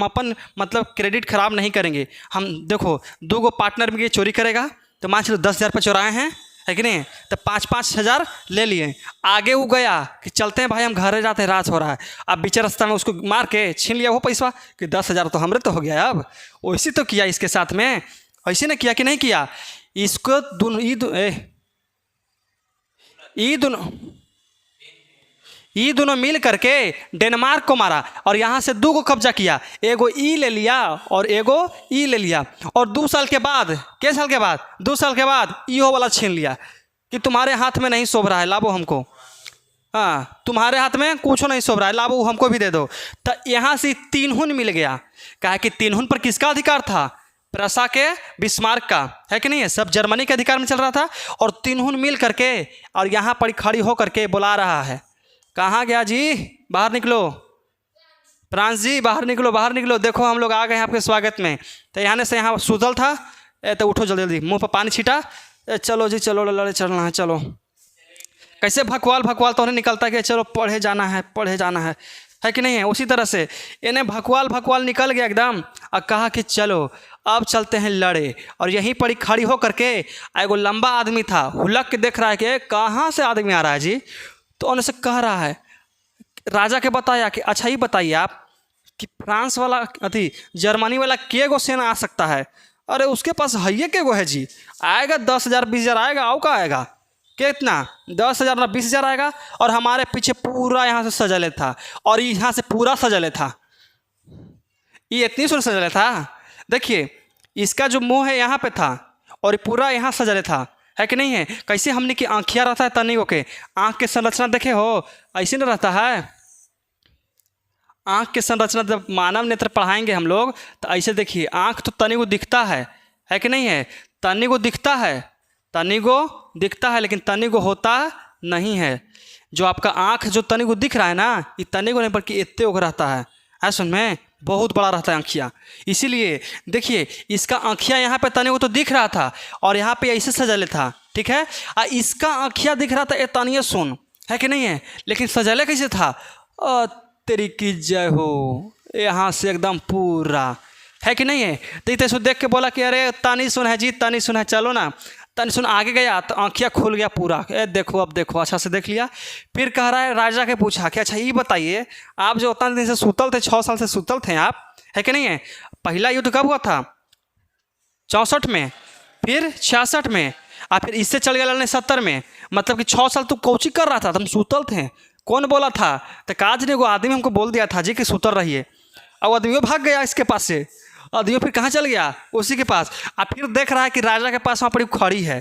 अपन मतलब क्रेडिट ख़राब नहीं करेंगे। हम देखो 2 गो पार्टनर में ये चोरी करेगा तो मान चलो 10,000 पर चुराए हैं, है कि नहीं, तो 5-5 हज़ार ले लिए। आगे वो गया कि चलते हैं भाई हम घर जाते हैं, रात हो रहा है। अब बीच रास्ता में उसको मार के छीन लिया वो पैसा कि 10,000 तो हमरे तो हो गया। अब वैसे तो किया इसके साथ में, ऐसे ना किया कि नहीं किया। इसको ये दोनों मिल करके डेनमार्क को मारा और यहाँ से 2 गो कब्जा किया, एगो ई ले लिया और एगो ई ले लिया। और 2 साल के बाद, के साल के बाद, 2 साल के बाद इहो वाला छीन लिया कि तुम्हारे हाथ में नहीं शोभ रहा है, लाभो हमको। हाँ तुम्हारे हाथ में कुछ नहीं शोभ रहा है, लाभो हमको भी दे दो। तो यहाँ से 3 मिल गया। कहा कि 3 पर किसका अधिकार था? प्रसा के, बिस्मार्क का, है कि नहीं है? सब जर्मनी के अधिकार में चल रहा था। और 3 मिल करके और यहाँ पर खड़ी हो करके बुला रहा है, कहाँ गया जी, बाहर निकलो, फ्रांस जी बाहर निकलो, बाहर निकलो, देखो हम लोग आ गए हैं आपके स्वागत में। तो यहाँ से यहाँ सुतल था, तो उठो जल्दी जल्दी, मुँह पर पानी छीटा, चलो जी चलो लड़े चलना है, चलो। कैसे भकवाल तो उन्हें निकलता है कि चलो पढ़े जाना है, है कि नहीं है? उसी तरह से इन्हें भकवाल निकल गया एकदम। और कहा कि चलो अब चलते हैं लड़े। और यहीं पर ही खड़ी हो करके एगो लंबा आदमी था, हुलक के देख रहा है कि कहाँ से आदमी आ रहा है जी। तो उनसे कह रहा है, राजा के बताया कि अच्छा ही बताइए आप कि फ्रांस वाला अथी जर्मनी वाला के गो सेना आ सकता है। अरे उसके पास है के गो है जी, आएगा 10,000 20,000 आएगा, आओ का आएगा कितना 10,000 ना 20,000 आएगा। और हमारे पीछे पूरा यहाँ से सजले था और यहाँ से पूरा सजले था, ये इतनी सुर सजले था। देखिए इसका जो मुंह है यहाँ पे था और पूरा यहाँ सजले था, है कि नहीं है। कैसे हमने की आँखियाँ रहता है तनिको के, आँख के संरचना देखे हो ऐसे नहीं रहता है। आँख के संरचना जब मानव नेत्र पढ़ाएंगे हम लोग तो ऐसे देखिए, आँख तो तनिको दिखता है कि नहीं है। तनिको दिखता है लेकिन तनिको होता नहीं है। जो आपका आँख जो तनिको दिख रहा है ना, ये तनिको नहीं बल्कि इतने ओग रहता है सुन में, बहुत बड़ा रहता है आँखियाँ। इसीलिए देखिए इसका आँखियाँ यहाँ पे तनिको तो दिख रहा था और यहाँ पे ऐसे सजले था, ठीक है। इसका आँखियाँ दिख रहा था ये तनिए सुन, है कि नहीं है, लेकिन सजले कैसे था, तेरी की जय हो, यहाँ से एकदम पूरा, है कि नहीं है। तो इतने देख के बोला कि अरे तानी सुन है जी, तानी सुन है, चलो ना। तानी सुन आगे गया तो आँखियाँ खुल गया पूरा, देखो अब देखो, अच्छा से देख लिया। फिर कह रहा है, राजा के पूछा कि अच्छा ये बताइए आप जो उतना दिन से सुतल थे, 6 साल से सुतल थे आप, है कि नहीं है। पहला युद्ध कब हुआ था, 64 में, फिर 66 में, और फिर इससे चल गया लड़ने 70 में। मतलब कि 6 साल तू कोची कर रहा था, तुम सुतल थे। कौन बोला था, तो काज ने वो आदमी हमको बोल दिया था जी कि सुतर रहिए। अब आदमी भाग गया इसके पास से, आदमी फिर कहाँ चल गया, उसी के पास। अब फिर देख रहा है कि राजा के पास वहाँ पर खड़ी है,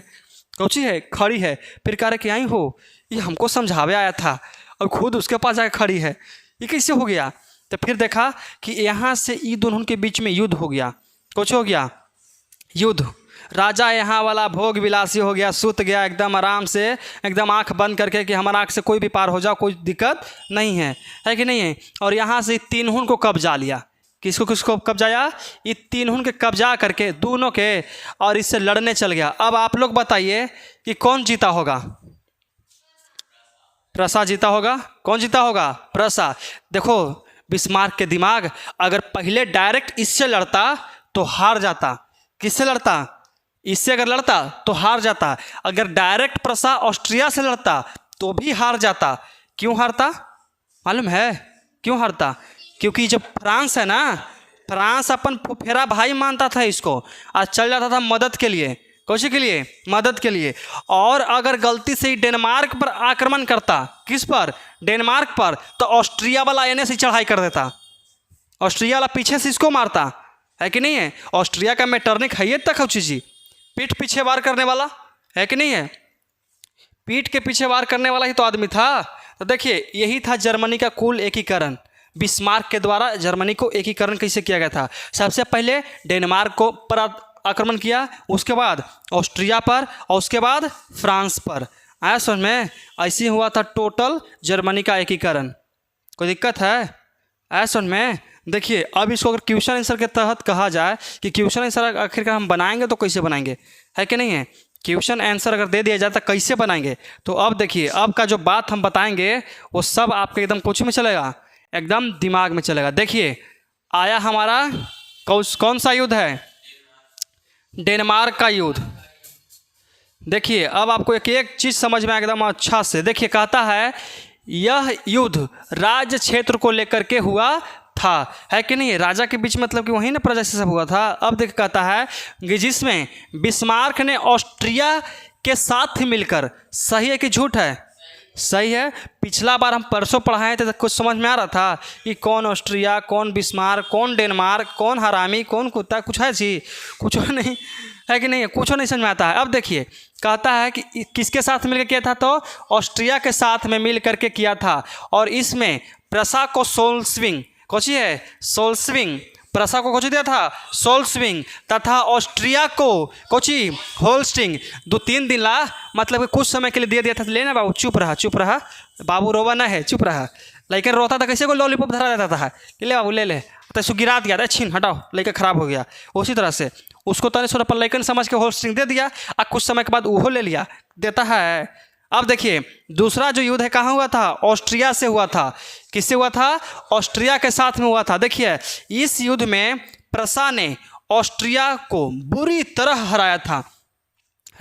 कोची है, खड़ी है। फिर कह रहे कि आई हो, ये हमको समझावे आया था और खुद उसके पास जाकर खड़ी है, ये कैसे हो गया। तो फिर देखा कि यहाँ से ये दोनों के बीच में युद्ध हो गया। कुछ हो गया युद्ध, राजा यहाँ वाला भोग विलासी हो गया, सुत गया एकदम आराम से, एकदम आंख बंद करके कि हमारा आँख से कोई भी पार हो जाओ, कोई दिक्कत नहीं है कि नहीं है। और यहाँ से तीनों को कब्जा लिया, किसको किसको कब्जाया, ये तीनों के कब्जा करके दोनों के, और इससे लड़ने चल गया। अब आप लोग बताइए कि कौन जीता होगा, प्रसा जीता होगा। कौन जीता होगा, प्रसा। देखो बिस्मार्क के दिमाग, अगर पहले डायरेक्ट इससे लड़ता तो हार जाता। किससे लड़ता, इससे अगर लड़ता तो हार जाता। अगर डायरेक्ट प्रसा ऑस्ट्रिया से लड़ता तो भी हार जाता। क्यों हारता मालूम है, क्यों हारता, क्योंकि जब फ्रांस है ना, फ्रांस अपन फुफेरा भाई मानता था इसको, आज चल जाता था मदद के लिए, कौन के लिए, मदद के लिए। और अगर गलती से ही डेनमार्क पर आक्रमण करता, किस पर, डेनमार्क पर, तो ऑस्ट्रिया वाला एने से चढ़ाई कर देता, ऑस्ट्रिया वाला पीछे से इसको मारता, है कि नहीं है। ऑस्ट्रिया का मेटरनिक है ये तक जी, पीठ पीछे वार करने वाला, है कि नहीं है, पीठ के पीछे वार करने वाला ही तो आदमी था। तो देखिए यही था जर्मनी का कुल एकीकरण। बिस्मार्क के द्वारा जर्मनी को एकीकरण कैसे किया गया था, सबसे पहले डेनमार्क को पर आक्रमण किया, उसके बाद ऑस्ट्रिया पर, और उसके बाद फ्रांस पर। आया समझ में, ऐसे हुआ था टोटल जर्मनी का एकीकरण। कोई दिक्कत है, आया समझ में। देखिए अब इसको अगर क्वेश्चन आंसर के तहत कहा जाए कि क्वेश्चन आंसर आखिरकार हम बनाएंगे तो कैसे बनाएंगे, है कि नहीं है। क्वेश्चन आंसर अगर दे दिया जाए तो कैसे बनाएंगे, तो अब देखिए अब का जो बात हम बताएंगे वो सब आपके एकदम कुछ में चलेगा, एकदम दिमाग में चलेगा। देखिए आया हमारा कौन सा युद्ध है, डेनमार्क का युद्ध। देखिए अब आपको एक एक चीज़ समझ में एकदम अच्छा से। देखिए कहता है यह युद्ध राज्य क्षेत्र को लेकर के हुआ था, है कि नहीं, राजा के बीच, मतलब कि वहीं ना प्रजा से सब हुआ था। अब देख कहता है कि जिसमें बिस्मार्क ने ऑस्ट्रिया के साथ मिलकर, सही है कि झूठ है, सही है। पिछला बार हम परसों पढ़ाए थे तो कुछ समझ में आ रहा था कि कौन ऑस्ट्रिया, कौन बिस्मार्क, कौन डेनमार्क, कौन हरामी, कौन कुत्ता, कुछ है जी, कुछ नहीं, है कि नहीं, कुछ नहीं समझ में आता है। अब देखिए कहता है कि किसके साथ मिलकर किया था, तो ऑस्ट्रिया के साथ में मिल करके किया था। और इसमें प्रसा को सोल्स्विंग, कौची है, सोल्स्विंग, प्रसा को कौची दिया था, सोल्स्विंग, तथा ऑस्ट्रिया को कौची, होल्स्टिंग। 2-3 दिन ला, मतलब कुछ समय के लिए दे दिया था। लेना बाबू, चुप रहा, चुप रहा बाबू, रोवा ना है, चुप रहा। लड़का रोता था कैसे को लॉलीपॉप धरा देता था, ले बाबू ले ले, तो इसको गिरा दिया था, छीन हटाओ, लड़का खराब हो गया। उसी तरह से उसको तने सोना पर लड़कन समझ के होल्स्टिंग दे दिया, और कुछ समय के बाद वो ले लिया, देता है। अब देखिए दूसरा जो युद्ध है कहाँ हुआ था, ऑस्ट्रिया से हुआ था। किससे हुआ था, ऑस्ट्रिया के साथ में हुआ था। देखिए इस युद्ध में प्रसा ने ऑस्ट्रिया को बुरी तरह हराया था,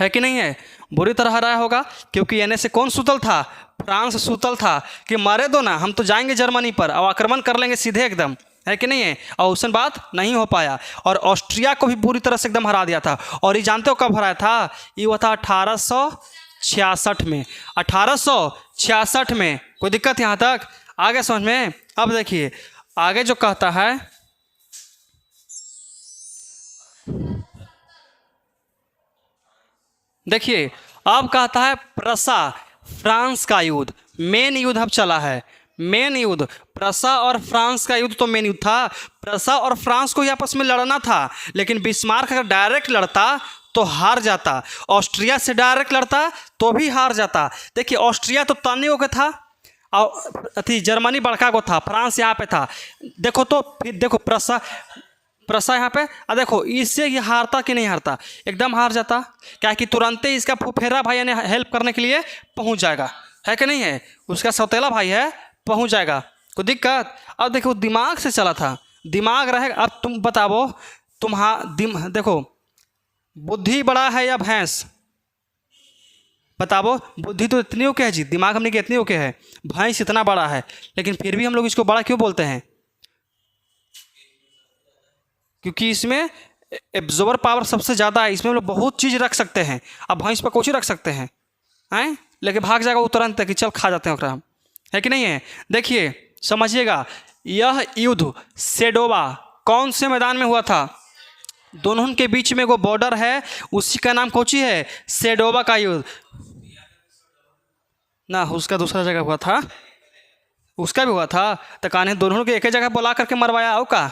है कि नहीं है? बुरी तरह हराया होगा क्योंकि एने से कौन सुतल था? फ्रांस सुतल था कि मारे दो ना, हम तो जाएंगे जर्मनी पर और आक्रमण कर लेंगे सीधे एकदम, है कि नहीं है? और उस बात नहीं हो पाया और ऑस्ट्रिया को भी बुरी तरह से एकदम हरा दिया था। और ये जानते हो कब हराया था? ये हुआ था 1866 में। 1866 में। कोई दिक्कत यहाँ तक? आगे समझ में? अब देखिए आगे जो कहता है, देखिए अब कहता है प्रसा फ्रांस का युद्ध। मेन युद्ध अब चला है, मेन युद्ध प्रसा और फ्रांस का युद्ध तो मेन युद्ध था। प्रसा और फ्रांस को ही आपस में लड़ना था, लेकिन बिस्मार्क अगर डायरेक्ट लड़ता तो हार जाता, ऑस्ट्रिया से डायरेक्ट लड़ता तो भी हार जाता। देखिए ऑस्ट्रिया तो तानियों का था और अथी जर्मनी बड़का को था, फ्रांस यहाँ पे था। देखो तो फिर देखो प्रसा यहाँ पे, देखो इससे ये हारता कि नहीं हारता? एकदम हार जाता। क्या कि तुरंत ही इसका फुफेरा भाई ने हेल्प करने के लिए पहुँच जाएगा, है कि नहीं है? उसका सौतेला भाई है, पहुँच जाएगा। कोई दिक्कत? अब देखो दिमाग से चला था, दिमाग रहेगा। अब तुम बताओ देखो बुद्धि बड़ा है या भैंस? बताओ बुद्धि तो इतनी ओके है जी, दिमाग हमने की इतनी ओके है, भैंस इतना बड़ा है, लेकिन फिर भी हम लोग इसको बड़ा क्यों बोलते हैं? क्योंकि इसमें एब्जॉर्बर पावर सबसे ज़्यादा है, इसमें हम लोग बहुत चीज़ रख सकते हैं। अब भैंस पर कुछ ही रख सकते हैं, हैं? लेकिन भाग जाएगा वो तुरंत कि चल खा जाते हैं ओकरा हम, है कि नहीं है? देखिए समझिएगा, यह युद्ध सेडोवा कौन से मैदान में हुआ था? दोनों के बीच में वो बॉर्डर है, उसी का नाम कौची है? सेडोवा का युद्ध ना। उसका दूसरा जगह हुआ था, उसका भी हुआ था। तो कहानी दोनों के एक ही जगह बुला करके मरवाया हो का?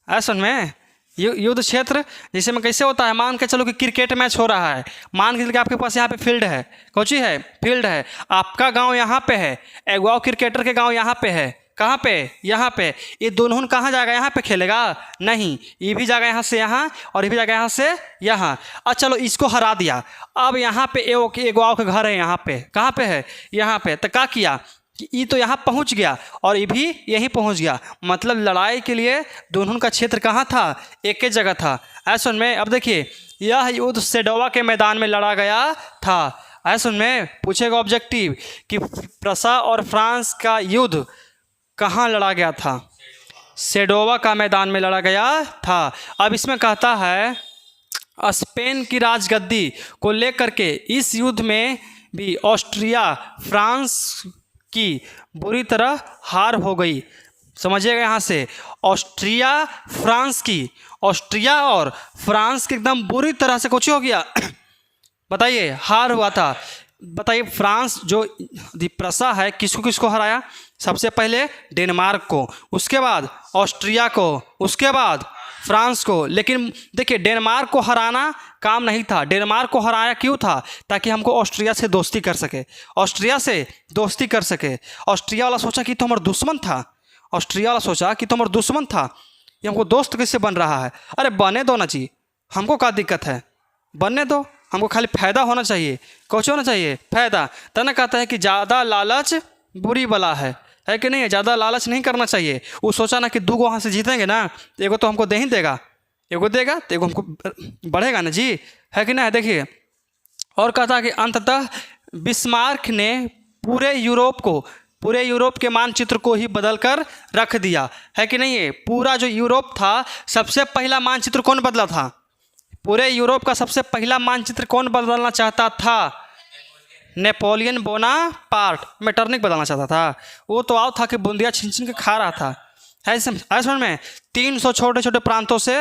ऐसा में युद्ध क्षेत्र जैसे में कैसे होता है? मान के चलो कि क्रिकेट मैच हो रहा है, मान के चलो कि आपके पास यहाँ पे फील्ड है, कौची है? फील्ड है। आपका गांव यहाँ पे है, एक गाँव क्रिकेटर के गांव यहाँ पे है। कहाँ पे? यहाँ पे। ये दोनों कहाँ जाएगा? यहाँ पे खेलेगा? नहीं, ये भी जाएगा यहाँ से यहाँ और ये भी जाएगा यहाँ से यहाँ। अच्छा चलो इसको हरा दिया। अब यहाँ पे एक गाँव का घर है, यहाँ पे कहाँ पे है? यहाँ पे। तो क्या किया कि ये तो यहाँ पहुँच गया और ये भी यहीं पहुँच गया, मतलब लड़ाई के लिए दोनों का क्षेत्र कहाँ था? एक ही जगह था। ऐसा में अब देखिए यह युद्ध सेडोवा के मैदान में लड़ा गया था। ऐसा में पूछेगा ऑब्जेक्टिव कि प्रसा और फ्रांस का युद्ध कहाँ लड़ा गया था? सेडोवा का मैदान में लड़ा गया था। अब इसमें कहता है स्पेन की राजगद्दी को लेकर के इस युद्ध में भी ऑस्ट्रिया फ्रांस की बुरी तरह हार हो गई। समझिएगा यहाँ से, ऑस्ट्रिया फ्रांस की, ऑस्ट्रिया और फ्रांस की एकदम बुरी तरह से कुछ हो गया बताइए, हार हुआ था। बताइए फ्रांस जो प्रसा है किसको किसको हराया? सबसे पहले डेनमार्क को, उसके बाद ऑस्ट्रिया को, उसके बाद फ्रांस को। लेकिन देखिए डेनमार्क को हराना काम नहीं था। डेनमार्क को हराया क्यों था? ताकि हमको ऑस्ट्रिया से दोस्ती कर सके, ऑस्ट्रिया से दोस्ती कर सके। ऑस्ट्रिया वाला सोचा कि तो हमारा दुश्मन था, ऑस्ट्रिया वाला सोचा कि तो हमारा दुश्मन था, ये हमको दोस्त कैसे बन रहा है? अरे बने दो ना जी, हमको क्या दिक्कत है? बनने दो, हमको खाली फ़ायदा होना चाहिए। कुछ होना चाहिए फ़ायदा। तना कहता है कि ज़्यादा लालच बुरी बला है कि नहीं है? ज़्यादा लालच नहीं करना चाहिए। वो सोचा ना कि दो वहाँ से जीतेंगे ना, एगो तो हमको दे ही देगा, एगो देगा तो एगो हमको बढ़ेगा ना जी, है कि नहीं? देखिए और कहता है कि अंततः बिस्मार्क ने पूरे यूरोप के मानचित्र को ही बदल कर रख दिया, है कि नहीं है? पूरा जो यूरोप था, सबसे पहला मानचित्र कौन बदला था? पूरे यूरोप का सबसे पहला मानचित्र कौन बदलना चाहता था? Napoleon Bonaparte. मेटरनिक बदलना चाहता था। वो तो आओ था कि बूंदिया छीन छीन के खा रहा था। ऐसे में 300 छोटे छोटे प्रांतों से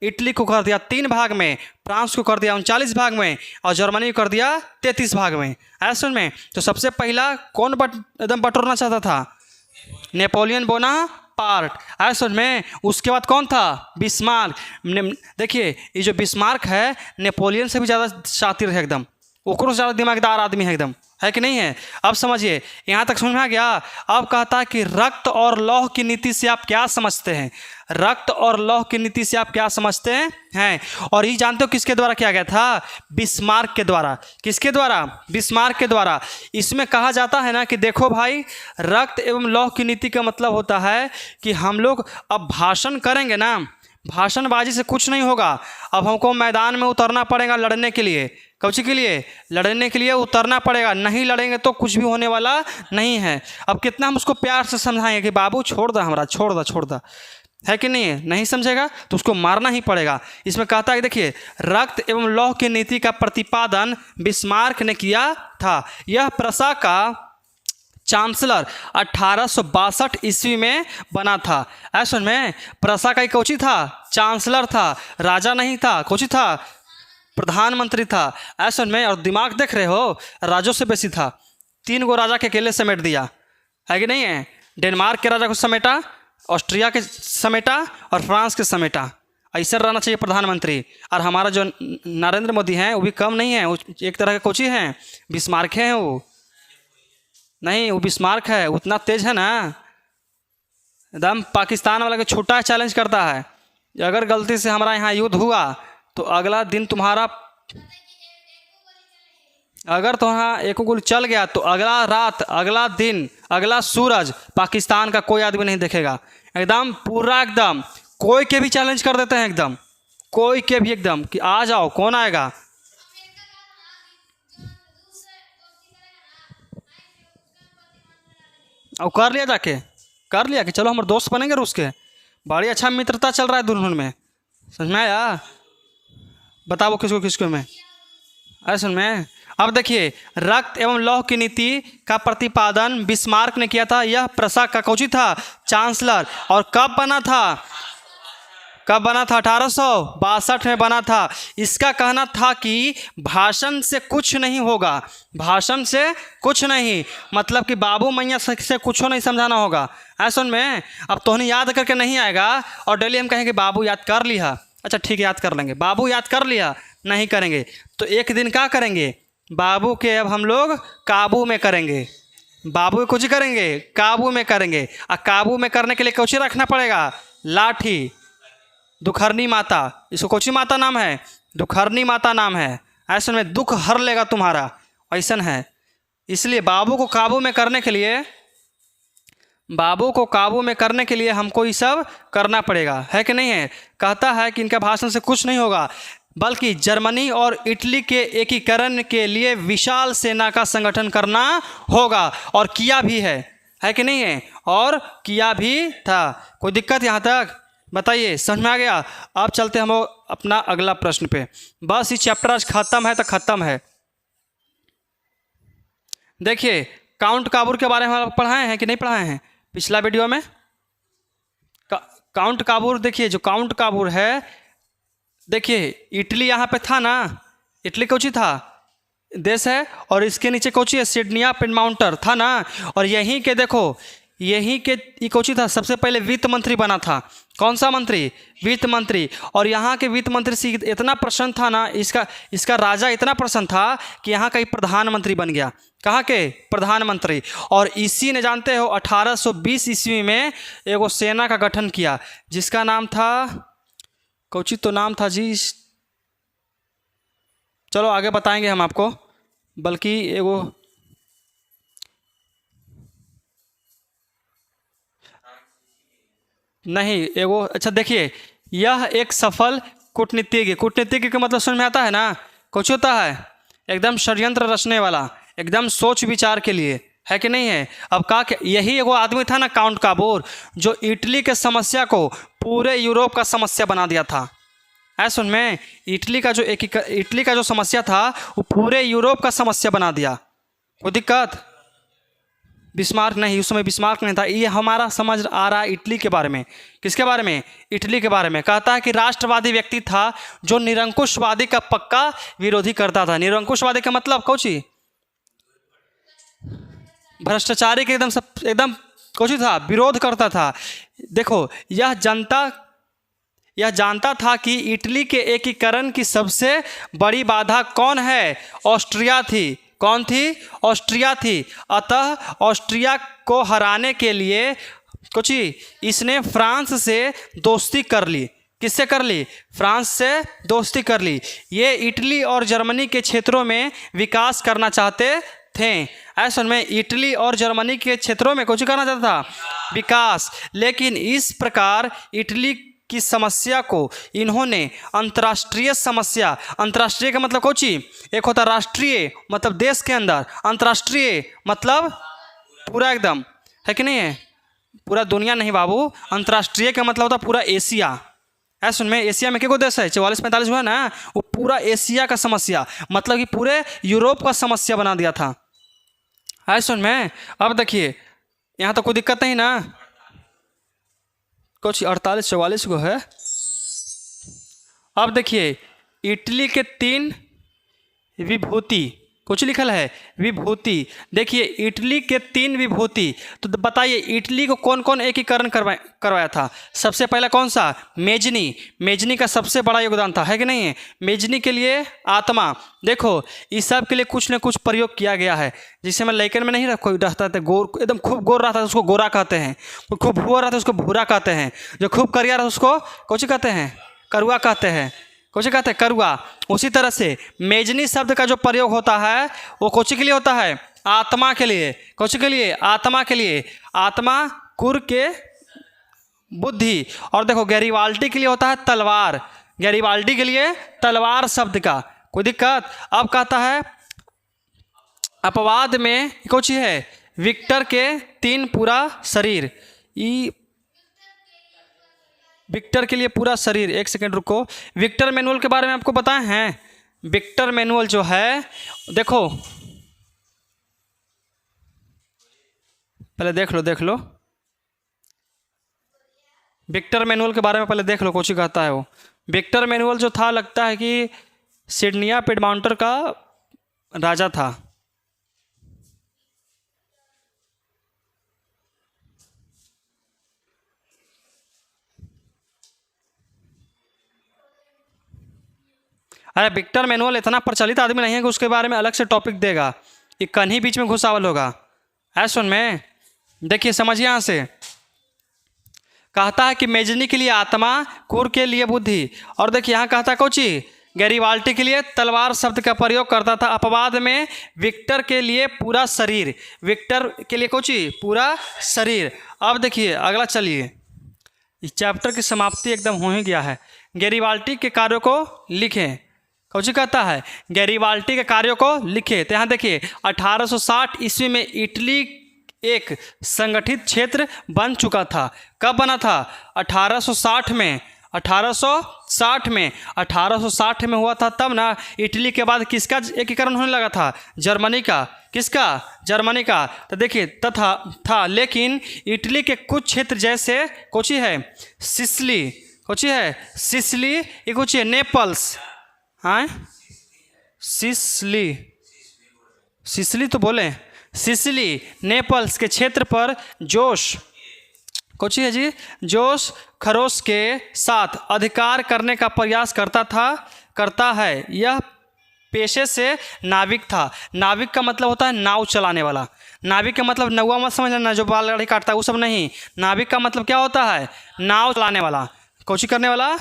इटली को कर दिया 3 भाग में, फ्रांस को कर दिया 39 भाग में और जर्मनी को कर दिया 33 भाग में। ऐसे में तो सबसे पहला कौन एकदम बटोरना चाहता था? Napoleon Bonaparte. ऐसे में उसके बाद कौन था? बिस्मार्क। देखिए ये जो बिस्मार्क है नेपोलियन से भी ज़्यादा शातिर है, एकदम ओकरों से ज़्यादा दिमागदार आदमी है एकदम, है कि नहीं है? अब समझिए यहाँ तक समझ में आ गया। अब कहता है कि रक्त और लौह की नीति से आप क्या समझते हैं? रक्त और लौह की नीति से आप क्या समझते हैं? और ये जानते हो किसके द्वारा किया गया था? बिस्मार्क के द्वारा। किसके द्वारा? बिस्मार्क के द्वारा। इसमें कहा जाता है ना कि देखो भाई, रक्त एवं लौह की नीति का मतलब होता है कि हम लोग अब भाषण करेंगे ना, भाषणबाजी से कुछ नहीं होगा। अब हमको मैदान में उतरना पड़ेगा लड़ने के लिए। कौची के लिए? लड़ने के लिए उतरना पड़ेगा। नहीं लड़ेंगे तो कुछ भी होने वाला नहीं है। अब कितना हम उसको प्यार से समझाएंगे कि बाबू छोड़ दो, हमारा छोड़ दो, है कि नहीं? नहीं समझेगा तो उसको मारना ही पड़ेगा। इसमें कहता है, देखिए, रक्त एवं लौह की नीति का प्रतिपादन बिस्मार्क ने किया था। यह प्रसा का चांसलर 1862 ईस्वी में बना था। ऐसा में प्रसा का कोची था? चांसलर था, राजा नहीं था। कोची था? प्रधानमंत्री था। ऐसा में, और दिमाग देख रहे हो, राजों से बेसी था। 3 गो राजा के अकेले समेट दिया, है कि नहीं है? डेनमार्क के राजा को समेटा, ऑस्ट्रिया के समेटा और फ्रांस के समेटा। ऐसा रहना चाहिए प्रधानमंत्री। और हमारा जो नरेंद्र मोदी हैं वो भी कम नहीं है, वो एक तरह के कोची हैं, बिस्मार्क हैं। वो नहीं, वो बिस्मार्क है, उतना तेज है ना, एकदम पाकिस्तान वाला के छोटा चैलेंज करता है। अगर गलती से हमारा यहाँ युद्ध हुआ तो अगला दिन तुम्हारा, अगर तुम्हारा एक गोली चल गया तो अगला रात, अगला दिन, अगला सूरज पाकिस्तान का कोई आदमी नहीं देखेगा। एकदम पूरा, एकदम कोई के भी चैलेंज कर देते हैं, एकदम कोई के भी, एकदम कि आ जाओ, कौन आएगा। और कर लिया, जाके कर लिया कि चलो हमारे दोस्त बनेंगे रूस के। बड़ी अच्छा मित्रता चल रहा है दोनों में, समझ में आया? बताओ किसको किसको में, ऐसा में। अब देखिए, रक्त एवं लौह की नीति का प्रतिपादन बिस्मार्क ने किया था। यह प्रसा का कोची था? चांसलर। और कब बना था? 1862 में बना था। इसका कहना था कि भाषण से कुछ नहीं होगा, भाषण से कुछ नहीं, मतलब कि बाबू मैया से कुछ नहीं समझाना होगा। ऐसा में अब तो याद करके नहीं आएगा और डेली हम कहेंगे बाबू याद कर लिया, अच्छा ठीक है याद कर लेंगे। बाबू याद कर लिया, नहीं करेंगे तो एक दिन क्या करेंगे? बाबू के अब हम लोग काबू में करेंगे। बाबू कुछ करेंगे, काबू में करेंगे। और काबू में करने के लिए कुछ रखना पड़ेगा? लाठी। दुखहरनी माता, इसको कोची माता नाम है? दुखहरनी माता नाम है। ऐसा में दुख हर लेगा तुम्हारा, ऐसा है। इसलिए बाबू को काबू में करने के लिए, बाबू को काबू में करने के लिए हमको ये सब करना पड़ेगा, है कि नहीं है? कहता है कि इनका भाषण से कुछ नहीं होगा, बल्कि जर्मनी और इटली के एकीकरण के लिए विशाल सेना का संगठन करना होगा। और किया भी है कि नहीं है? और किया भी था। कोई दिक्कत यहाँ तक? बताइए, समझ में आ गया? अब चलते हम अपना अगला प्रश्न पे। बस ये चैप्टर आज खत्म है तो खत्म है। देखिए, काउंट काबूर के बारे में आप पढ़ाए हैं कि नहीं पढ़ाए हैं पिछला वीडियो में? काउंट काबूर, देखिए जो काउंट काबूर है, देखिए इटली यहाँ पे था ना, इटली कोची था? देश है। और इसके नीचे कोची है? सिडनिया पिडमाउंटर था ना। और यहीं के देखो, यहीं के ये कोची था? सबसे पहले वित्त मंत्री बना था। कौन सा मंत्री? वित्त मंत्री। और यहाँ के वित्त मंत्री से इतना प्रसन्न था ना, इसका राजा इतना प्रसन्न था कि यहाँ का ही प्रधानमंत्री बन गया। कहाँ के? प्रधानमंत्री। और इसी ने, जानते हो, 1820 ईस्वी में एगो सेना का गठन किया, जिसका नाम था, कोची तो नाम था जी, चलो आगे बताएंगे हम आपको। बल्कि एगो नहीं, एगो, अच्छा देखिए, यह एक सफल कूटनीतिज्ञ, कूटनीतिज्ञ का मतलब समझ में आता है ना? कुछ होता है एकदम षड्यंत्र रचने वाला, एकदम सोच विचार के लिए, है कि नहीं है? अब का यही एगो आदमी था ना, काउंट काबूर, जो इटली के समस्या को पूरे यूरोप का समस्या बना दिया था। ऐसा में इटली का जो समस्या था वो पूरे यूरोप का समस्या बना दिया। कोई दिक्कत? बिस्मार्क नहीं, उस समय बिस्मार्क नहीं था। ये हमारा समझ आ रहा है इटली के बारे में। किसके बारे में? इटली के बारे में। कहता है कि राष्ट्रवादी व्यक्ति था जो निरंकुशवादी का पक्का विरोधी करता था। निरंकुशवादी का मतलब कौची? भ्रष्टाचारी के एकदम कौची था? विरोध करता था। देखो, यह जानता था कि इटली के एकीकरण की सबसे बड़ी बाधा कौन है? ऑस्ट्रिया थी। कौन थी? ऑस्ट्रिया थी। अतः ऑस्ट्रिया को हराने के लिए कुछ इसने फ्रांस से दोस्ती कर ली। किससे कर ली? फ्रांस से दोस्ती कर ली। ये इटली और जर्मनी के क्षेत्रों में विकास करना चाहते थे। ऐसा में इटली और जर्मनी के क्षेत्रों में कुछ करना चाहता था? विकास। लेकिन इस प्रकार इटली की समस्या को इन्होंने अंतर्राष्ट्रीय समस्या, अंतर्राष्ट्रीय का मतलब कोची, एक होता है राष्ट्रीय मतलब देश के अंदर, अंतर्राष्ट्रीय मतलब पूरा एकदम, है कि नहीं है, पूरा दुनिया नहीं बाबू, अंतर्राष्ट्रीय का मतलब होता है पूरा एशिया। ऐसा सुन में, एशिया में कितने देश है, 44-45 हुआ ना, वो पूरा एशिया का समस्या मतलब कि पूरे यूरोप का समस्या बना दिया था। है सुन में। अब देखिए यहाँ तो कोई दिक्कत नहीं ना, कुछ 48-44 को है। अब देखिए इटली के 3 विभूति, कुछ लिखल है विभूति, देखिए इटली के 3 विभूति, तो बताइए इटली को कौन कौन एकीकरण करवाया था। सबसे पहला कौन सा, मेजनी, मेजनी का सबसे बड़ा योगदान था, है कि नहीं है। मेजनी के लिए आत्मा, देखो इस सब के लिए कुछ न कुछ प्रयोग किया गया है। जिसे मैं लेकिन में नहीं कोई रहता था गोर, एकदम खूब गोर रहता था उसको गोरा कहते हैं, खूब भूरा रहता है उसको भूरा कहते हैं, जो खूब करिया रहता है उसको कुछ कहते हैं, करुआ कहते हैं, कुछ कहते हैं करुआ। उसी तरह से मेजनी शब्द का जो प्रयोग होता है वो कुछ के लिए होता है, आत्मा के लिए, कुछ के लिए, आत्मा के लिए, आत्मा कुर के बुद्धि। और देखो गैरीवाल्टी के लिए होता है तलवार, गैरीवाल्टी के लिए तलवार शब्द का कोई दिक्कत। अब कहता है अपवाद में कुछ है विक्टर के 3 पूरा शरीर, विक्टर के लिए पूरा शरीर। एक सेकंड रुको, विक्टर मैनुअल के बारे में आपको बताए हैं। विक्टर मैनुअल जो है, देखो पहले देख लो विक्टर मैनुअल के बारे में पहले देख लो, कुछ कहता है वो। विक्टर मैनुअल जो था लगता है कि सिडनिया पिडमाउंटर का राजा था। अरे विक्टर मैनुअल इतना प्रचलित आदमी नहीं है कि उसके बारे में अलग से टॉपिक देगा, ये कन्ही बीच में घुसावल होगा। ऐसा सुन में, देखिए समझिए यहाँ से, कहता है कि मेजनी के लिए आत्मा, कुर के लिए बुद्धि, और देखिए यहाँ कहता है कोची गैरीवाल्टी के लिए तलवार शब्द का प्रयोग करता था। अपवाद में विक्टर के लिए पूरा शरीर, विक्टर के लिए कोची पूरा शरीर। अब देखिए अगला चलिए, इस चैप्टर की समाप्ति एकदम हो ही गया है। गैरीवाल्टी के कार्यों को लिखें, कौची कहता है गैरीवाल्टी के कार्यों को लिखे। तो यहाँ देखिए 1860 ईस्वी में इटली एक संगठित क्षेत्र बन चुका था। कब बना था, 1860 में, 1860 में, 1860 में हुआ था तब ना। इटली के बाद किसका एकीकरण होने लगा था, जर्मनी का। किसका, जर्मनी का। तो देखिए तथा था, लेकिन इटली के कुछ क्षेत्र जैसे कोची है सिसली, कोची है सिसली, ये कोची है नेपल्स, हाँ सिसली, सिसली तो बोले, सिसली नेपल्स के क्षेत्र पर जोश, कुछ है जी, जोश खरोश के साथ अधिकार करने का प्रयास करता है। यह पेशे से नाविक था। नाविक का मतलब होता है नाव चलाने वाला। नाविक का मतलब नौवा मत समझ लेना जो बैलगाड़ी काटता है वो सब नहीं। नाविक का मतलब क्या होता है, नाव चलाने वाला, कोशिश करने वाला।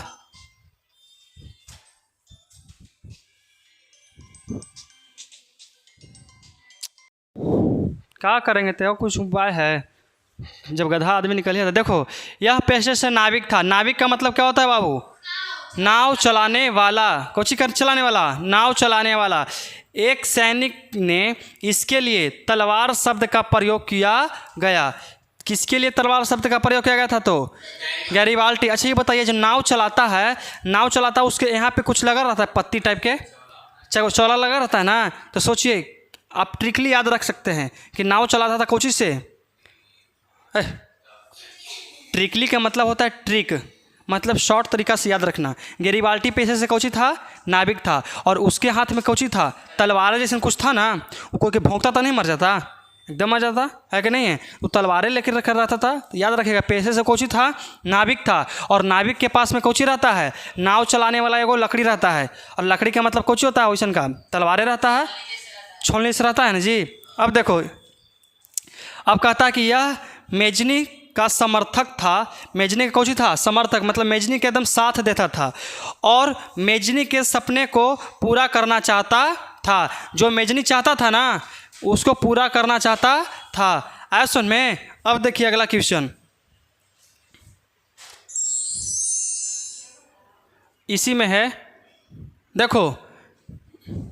क्या करेंगे तो कुछ उपाय है, जब गधा आदमी निकल जाता। देखो यह पेशे से नाविक था। नाविक का मतलब क्या होता है बाबू, नाव चलाने वाला, कोची कर चलाने वाला, नाव चलाने वाला। एक सैनिक ने इसके लिए तलवार शब्द का प्रयोग किया गया। किसके लिए तलवार शब्द का प्रयोग किया गया था, तो गैरीवाल्टी। अच्छा ये बताइए जो नाव चलाता है, नाव चलाता है उसके यहाँ पे कुछ लगा रहता है पत्ती टाइप के, चाहे चौला लगा रहता है ना। तो सोचिए आप ट्रिकली याद रख सकते हैं कि नाव चलाता था कोची से। ट्रिकली का मतलब होता है ट्रिक, मतलब शॉर्ट तरीका से याद रखना। गैरीवाल्टी पेशे से कोची था, नाविक था, और उसके हाथ में कोची था, तलवारें जैसे कुछ था ना। वो कोई के भोंकता तो नहीं मर जाता, एकदम मर जाता है कि नहीं है। वो तलवारें लेकर रखा रहता था। तो याद रखेगा पेशे से कोची था, नाविक था, और नाविक के पास में कोची रहता है, नाव चलाने वाला एगो लकड़ी रहता है। और लकड़ी का मतलब कोची होता है वैसन का, तलवारें रहता है, छोलने से रहता है ना जी। अब देखो अब कहता है कि यह मेजनी का समर्थक था। मेजनी का कोची था, समर्थक, मतलब मेजनी के एकदम साथ देता था और मेजनी के सपने को पूरा करना चाहता था। जो मेजनी चाहता था ना उसको पूरा करना चाहता था। ऐसा में अब देखिए अगला क्वेश्चन, इसी में है। देखो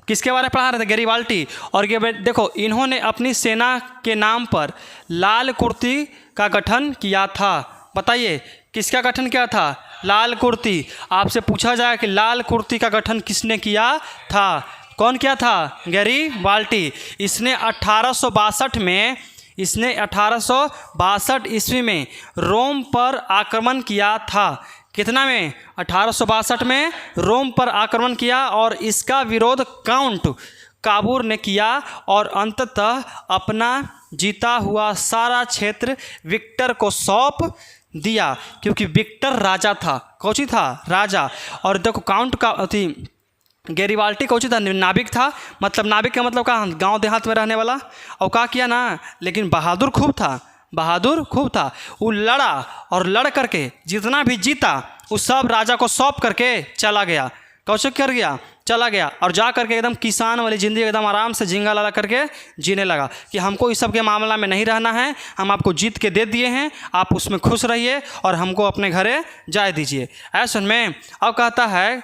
किसके बारे में पढ़ा रहे थे, गैरिबाल्टी। और ये देखो इन्होंने अपनी सेना के नाम पर लाल कुर्ती का गठन किया था। बताइए किसका गठन किया था, लाल कुर्ती। आपसे पूछा जाए कि लाल कुर्ती का गठन किसने किया था, कौन किया था, गैरिबाल्टी। इसने 1862 ईस्वी में रोम पर आक्रमण किया था। कितना में, 1862 में रोम पर आक्रमण किया और इसका विरोध काउंट काबूर ने किया और अंततः अपना जीता हुआ सारा क्षेत्र विक्टर को सौंप दिया, क्योंकि विक्टर राजा था। कौची था, राजा। और देखो काउंट का अति गैरिबाल्टी कौची था, नाविक था। मतलब नाविक का मतलब कहाँ, गांव देहात में रहने वाला। और क्या किया ना, लेकिन बहादुर खूब था, बहादुर खूब था। वो लड़ा और लड़ करके जितना भी जीता उस सब राजा को सौंप करके चला गया। कौशल कर गया, चला गया और जा करके एकदम किसान वाली ज़िंदगी एकदम आराम से झींगा लगा करके जीने लगा कि हमको इस सब के मामला में नहीं रहना है, हम आपको जीत के दे दिए हैं, आप उसमें खुश रहिए और हमको अपने घरे जाए दीजिए। ऐसा में अब कहता है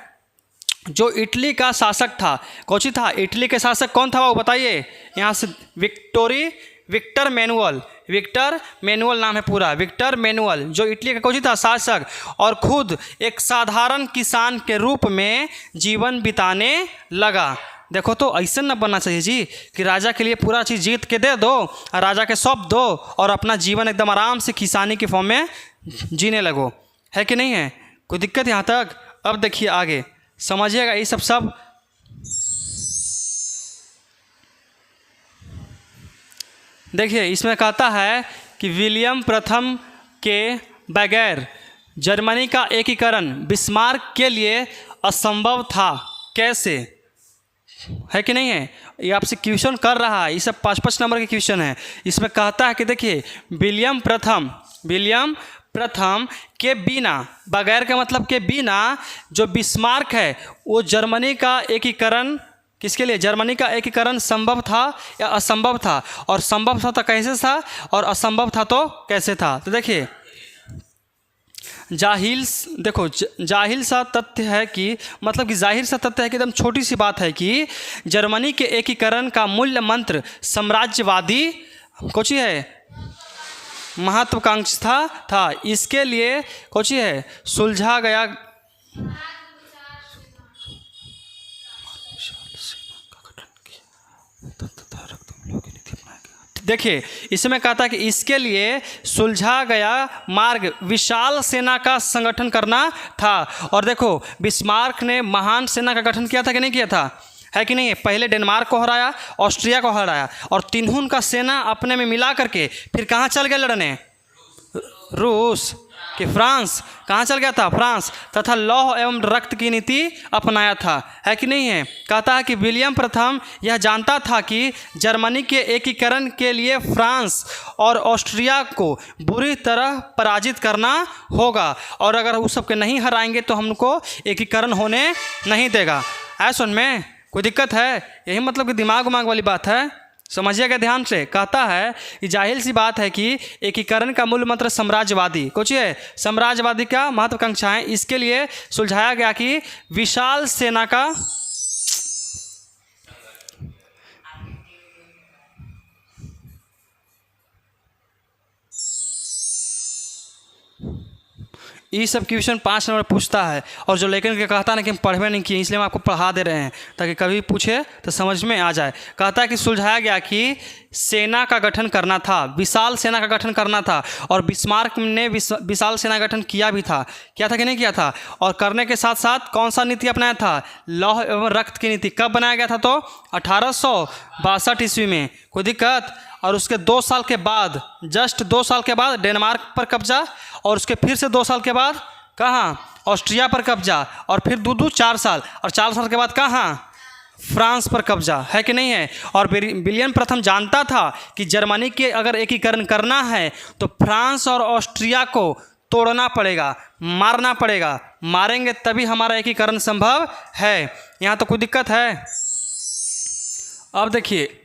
जो इटली का शासक था, कौची था, इटली के शासक कौन था वो बताइए। यहाँ से विक्टर मैनुअल नाम है पूरा, विक्टर मैनुअल, जो इटली का कौची था, शासक। और खुद एक साधारण किसान के रूप में जीवन बिताने लगा। देखो तो ऐसा न बनना चाहिए जी कि राजा के लिए पूरा चीज़ जीत के दे दो, राजा के सौंप दो और अपना जीवन एकदम आराम से किसानी के फॉर्म में जीने लगो, है कि नहीं है। कोई दिक्कत यहाँ तक। अब देखिए आगे समझिएगा ये सब देखिए इसमें कहता है कि विलियम प्रथम के बगैर जर्मनी का एकीकरण बिस्मार्क के लिए असंभव था। कैसे, है कि नहीं है। ये आपसे क्वेश्चन कर रहा है, ये सब 5-5 नंबर के क्वेश्चन है। इसमें कहता है कि देखिए विलियम प्रथम के बिना, बगैर का मतलब के बिना जो बिस्मार्क है वो जर्मनी का एकीकरण, किसके लिए, जर्मनी का एकीकरण संभव था या असंभव था। और संभव था तो कैसे था और असंभव था तो कैसे था। तो देखिए जाहिर सा तथ्य है कि मतलब कि जाहिर सा तथ्य है कि एकदम छोटी सी बात है कि जर्मनी के एकीकरण का मूल मंत्र साम्राज्यवादी कुछ है, महत्वाकांक्षी था। इसके लिए कुछ है सुलझा गया देखिए इसमें कहता है कि इसके लिए सुलझा गया मार्ग विशाल सेना का संगठन करना था। और देखो बिस्मार्क ने महान सेना का गठन किया था कि नहीं किया था, है कि नहीं है। पहले डेनमार्क को हराया, ऑस्ट्रिया को हराया और तीनों का सेना अपने में मिला करके फिर कहाँ चल गए लड़ने, रूस कि फ्रांस, कहाँ चल गया था, फ्रांस, तथा लौह एवं रक्त की नीति अपनाया था, है कि नहीं है। कहता है कि विलियम प्रथम यह जानता था कि जर्मनी के एकीकरण के लिए फ्रांस और ऑस्ट्रिया को बुरी तरह पराजित करना होगा और अगर उस सबके नहीं हराएंगे तो हमको एकीकरण होने नहीं देगा। ऐसा में कोई दिक्कत है, यही मतलब कि दिमाग उमाग वाली बात है, समझिएगा ध्यान से। कहता है कि जाहिर सी बात है कि एकीकरण का मूल मंत्र साम्राज्यवादी कुछ है, साम्राज्यवादी का महत्वाकांक्षा है। इसके लिए सुलझाया गया कि विशाल सेना का ये सब क्वेश्चन 5 नंबर पूछता है और जो लेकिन के कहता है ना कि हम पढ़वे नहीं किए इसलिए हम आपको पढ़ा दे रहे हैं ताकि कभी पूछे तो समझ में आ जाए। कहता है कि सुलझाया गया कि सेना का गठन करना था, विशाल सेना का गठन करना था और बिस्मार्क ने विशाल सेना गठन किया भी था, किया था कि नहीं किया था। और करने के साथ साथ कौन सा नीति अपनाया था, लौह एवं रक्त की नीति। कब बनाया गया था तो 1862 ईस्वी में। कोई दिक्कत। और उसके 2 साल के बाद, जस्ट 2 साल के बाद डेनमार्क पर कब्जा और उसके फिर से 2 साल के बाद कहाँ, ऑस्ट्रिया पर कब्जा और फिर 4 साल और 4 साल के बाद कहाँ, फ्रांस पर कब्जा, है कि नहीं है। और विलियम प्रथम जानता था कि जर्मनी के अगर एकीकरण करना है तो फ्रांस और ऑस्ट्रिया को तोड़ना पड़ेगा, मारना पड़ेगा, मारेंगे तभी हमारा एकीकरण संभव है। यहाँ तो कोई दिक्कत है। अब देखिए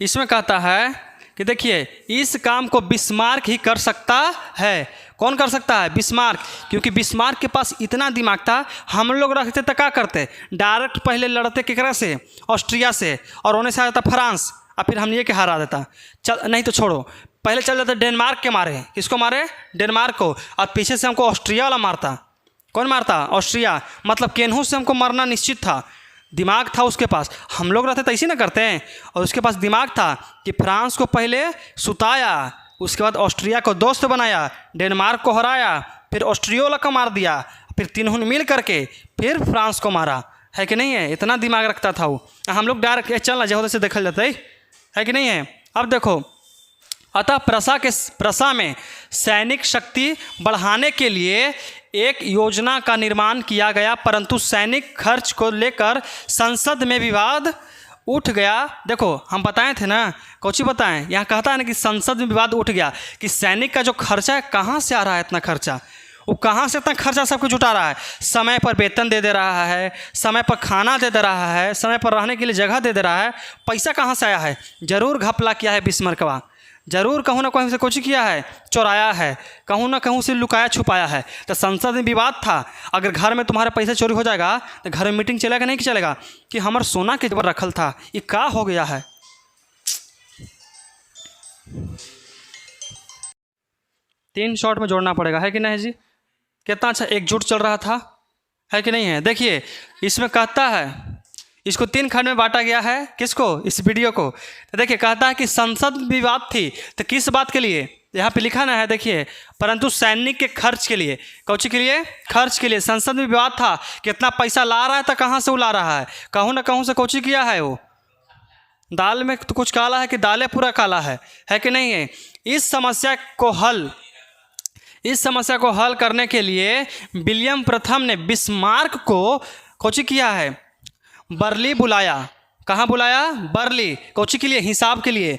इसमें कहता है कि देखिए इस काम को बिस्मार्क ही कर सकता है। कौन कर सकता है? बिस्मार्क, क्योंकि बिस्मार्क के पास इतना दिमाग था। हम लोग रखते तो क्या करते, डायरेक्ट पहले लड़ते केकरा से? ऑस्ट्रिया से, और होने से आ जाता फ्रांस, और फिर हम ये के हरा देता। चल नहीं तो छोड़ो, पहले चल जाता डेनमार्क के मारे। किसको मारे? डेनमार्क को, और पीछे से हमको ऑस्ट्रिया वाला मारता। कौन मारता? ऑस्ट्रिया। मतलब केनहू से हमको मरना निश्चित था, दिमाग था उसके पास। हम लोग रहते तो ऐसे ना करते हैं। और उसके पास दिमाग था कि फ्रांस को पहले सुताया, उसके बाद ऑस्ट्रिया को दोस्त बनाया, डेनमार्क को हराया, फिर ऑस्ट्रिया वाला को मार दिया, फिर तीनों ने मिल करके फिर फ्रांस को मारा। है कि नहीं है? इतना दिमाग रखता था वो। हम लोग डायरेक्ट चलना जहाँ से देखल जाता है कि नहीं है? अब देखो, अतः प्रसा में सैनिक शक्ति बढ़ाने के लिए एक योजना का निर्माण किया गया, परंतु सैनिक खर्च को लेकर संसद में विवाद उठ गया। देखो हम बताए थे ना, कौची बताएं, यहाँ कहता है ना कि संसद में विवाद उठ गया कि सैनिक का जो खर्चा है कहाँ से आ रहा है, इतना खर्चा वो कहाँ से इतना खर्चा सबको जुटा रहा है? समय पर वेतन दे रहा है, समय पर खाना दे रहा है, समय पर रहने के लिए जगह दे रहा है, पैसा कहाँ से आया है? जरूर घपला किया है बिस्मार्कवा, जरूर कहूँ ना कहीं से कुछ किया है, चोराया है, कहूँ ना कहूँ से लुकाया छुपाया है। तो संसद में विवाद था, अगर घर में तुम्हारे पैसे चोरी हो जाएगा तो घर में मीटिंग चलेगा नहीं कि चलेगा कि हमारे सोना के जबर रखल था, ये क्या हो गया है? 3 शॉट में जोड़ना पड़ेगा, है कि नहीं जी? कितना अच्छा एकजुट चल रहा था, है कि नहीं है? देखिए इसमें कहता है, इसको 3 खंड में बांटा गया है। किसको? इस वीडियो को। तो देखिए कहता है कि संसद विवाद थी, तो किस बात के लिए? यहाँ पे लिखा ना है, देखिए, परंतु सैनिक के खर्च के लिए। कौची के लिए? खर्च के लिए संसद में विवाद था। कितना पैसा ला रहा है, तो कहाँ से वो ला रहा है? कहूँ ना कहूँ से कौची किया है वो? दाल में तो कुछ काला है कि दालें पूरा काला है कि नहीं है? इस समस्या को हल करने के लिए विलियम प्रथम ने बिस्मार्क को कौची किया है? बर्ली बुलाया। कहाँ बुलाया? बर्ली। कौची के लिए? हिसाब के लिए।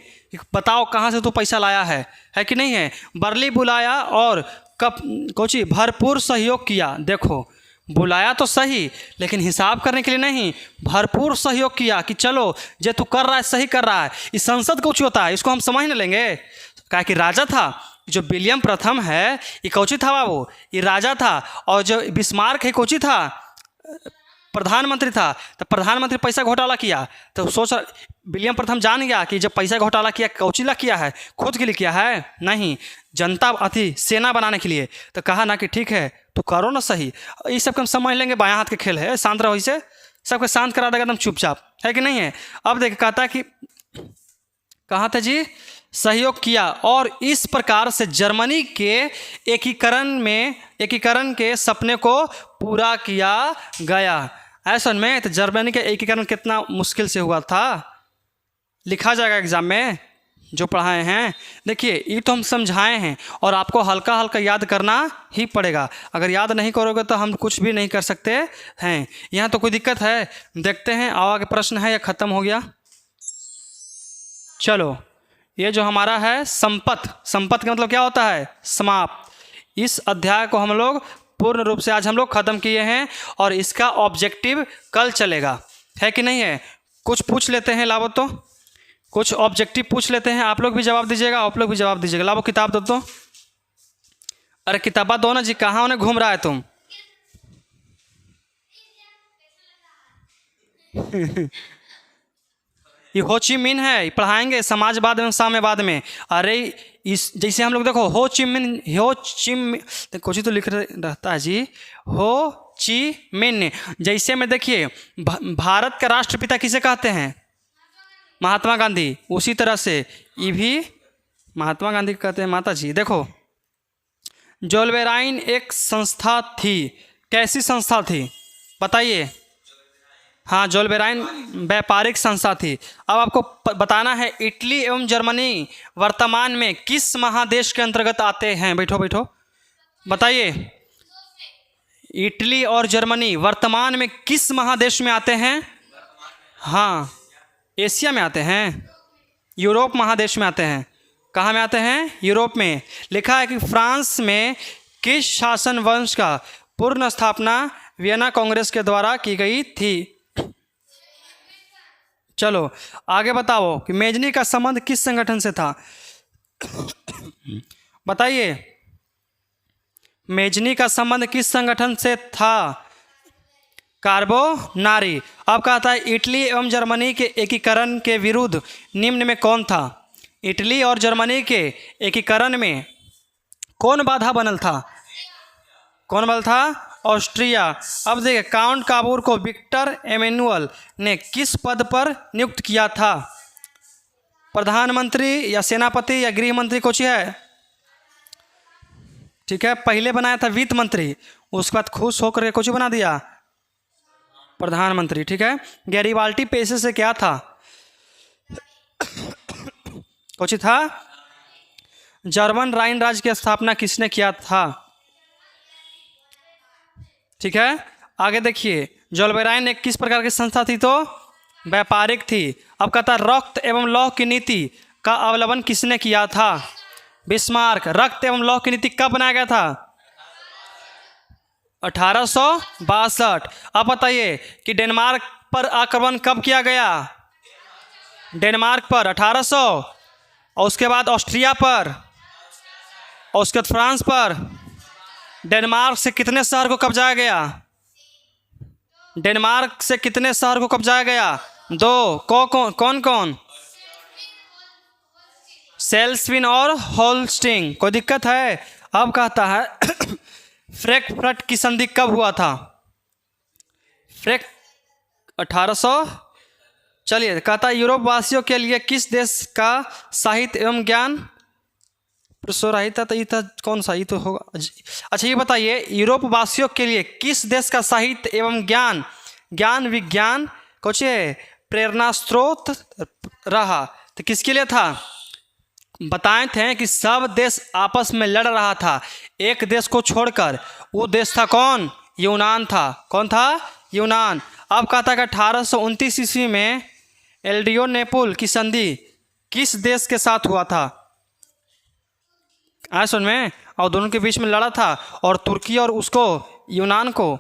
बताओ कहाँ से तू पैसा लाया है कि नहीं है? बर्ली बुलाया और कौची भरपूर सहयोग किया। देखो बुलाया तो सही, लेकिन हिसाब करने के लिए नहीं, भरपूर सहयोग किया कि चलो जे तू कर रहा है सही कर रहा है। इस संसद कौची होता है, इसको हम समझ न लेंगे? क्या कि राजा था जो विलियम प्रथम है, ये कौची था बाबू? ये राजा था। और जो बिस्मार्क है कौची था? प्रधानमंत्री था। तो प्रधानमंत्री पैसा घोटाला किया, तो सोच विलियम प्रथम जान गया कि जब पैसा घोटाला किया, कौचिला किया है? खुद के लिए किया है? नहीं, जनता सेना बनाने के लिए। तो कहा ना कि ठीक है तो करो ना सही। ये सब हम समझ लेंगे, बायां हाथ के खेल है, शांत रहो, इसे सबको शांत करा देगा एकदम चुपचाप, है कि नहीं है? अब देख कहता है कि कहाँ था जी? सहयोग किया, और इस प्रकार से जर्मनी के एकीकरण के सपने को पूरा किया गया। ऐसा में तो जर्मनी का एकीकरण कितना मुश्किल से हुआ था, लिखा जाएगा एग्जाम में जो पढ़ाए हैं। देखिए ये तो हम समझाए हैं, और आपको हल्का हल्का याद करना ही पड़ेगा। अगर याद नहीं करोगे तो हम कुछ भी नहीं कर सकते हैं। यहाँ तो कोई दिक्कत है? देखते हैं आगे प्रश्न है या ख़त्म हो गया? चलो, ये जो हमारा है संपत्ति का मतलब क्या होता है? समाप्त। इस अध्याय को हम लोग पूर्ण रूप से आज हम लोग ख़त्म किए हैं, और इसका ऑब्जेक्टिव कल चलेगा, है कि नहीं है? कुछ पूछ लेते हैं, लावो तो कुछ ऑब्जेक्टिव पूछ लेते हैं। आप लोग भी जवाब दीजिएगा, आप लोग भी जवाब दीजिएगा। लावो किताब दो तो। अरे किताबा दो ना जी, कहाँ उन्हें घूम रहा है तुम? ये हो ची मिन है, पढ़ाएंगे समाजवाद एवं साम्यवाद में। अरे इस जैसे हम लोग देखो हो ची मिन कुछ तो लिख रहता है जी, हो ची मिन। जैसे में देखिए भारत का राष्ट्रपिता किसे कहते हैं? महात्मा गांधी। उसी तरह से ये भी महात्मा गांधी कहते हैं माता जी। देखो जोल्बेराइन एक संस्था थी, कैसी संस्था थी बताइए? हाँ, जोल्बेराइन व्यापारिक संस्था थी। अब आपको बताना है इटली एवं जर्मनी वर्तमान में किस महादेश के अंतर्गत आते हैं? बैठो बैठो, बताइए। इटली और जर्मनी वर्तमान में किस महादेश में आते हैं? हाँ, एशिया में आते हैं, यूरोप महादेश में आते हैं। कहाँ में आते हैं? यूरोप में। लिखा है कि फ्रांस में किस शासन वंश का पूर्ण स्थापना वियना कांग्रेस के द्वारा की गई थी? चलो आगे बताओ कि मेजनी का संबंध किस संगठन से था? बताइए। मेजनी का संबंध किस संगठन से था? कार्बोनारी। अब कहता है इटली एवं जर्मनी के एकीकरण के विरुद्ध निम्न में कौन था? इटली और जर्मनी के एकीकरण में कौन बाधा बनल था? कौन बल था? ऑस्ट्रिया। अब देखिए काउंट काबूर को विक्टर एमेनुअल ने किस पद पर नियुक्त किया था? प्रधानमंत्री या सेनापति या गृह मंत्री? कुछ है, ठीक है। पहले बनाया था वित्त मंत्री, उसके बाद खुश होकर के कुछ बना दिया प्रधानमंत्री, ठीक है। गैरिबाल्टी पेशे से क्या था? कुछ था। जर्मन राइन राज्य की स्थापना किसने किया था? ठीक है। आगे देखिए जोल्बेराइन एक किस प्रकार की संस्था थी? तो व्यापारिक थी। अब कहता है रक्त एवं लौह की नीति का अवलंबन किसने किया था? बिस्मार्क। रक्त एवं लौह की नीति कब बनाया गया था? 1862। अब बताइए कि डेनमार्क पर आक्रमण कब किया गया? डेनमार्क पर 1800, और उसके बाद ऑस्ट्रिया पर, और उसके बाद फ्रांस पर। डेनमार्क से कितने शहर को कब्जाया गया? डेनमार्क से कितने शहर को कब्जाया गया? 2। कौन कौन? सेल्सविन और होल्स्टिंग। कोई दिक्कत है? अब कहता है फ्रैंकफर्ट की संधि कब हुआ था? 1800। चलिए कहता है यूरोप वासियों के लिए किस देश का साहित्य एवं ज्ञान प्रसुराहिता? तो ये था कौन सा? ये तो होगा। अच्छा ये बताइए यूरोप वासियों के लिए किस देश का साहित्य एवं ज्ञान विज्ञान कुछ प्रेरणा स्रोत रहा? तो किसके लिए था? बताए थे कि सब देश आपस में लड़ रहा था, एक देश को छोड़कर। वो देश था कौन? यूनान था। कौन था? यूनान। अब कहता है कि 1829 ईस्वी में एल्डियो नेपुल की संधि किस देश के साथ हुआ था? आया सुन में? और दोनों के बीच में लड़ा था, और तुर्की और उसको यूनान को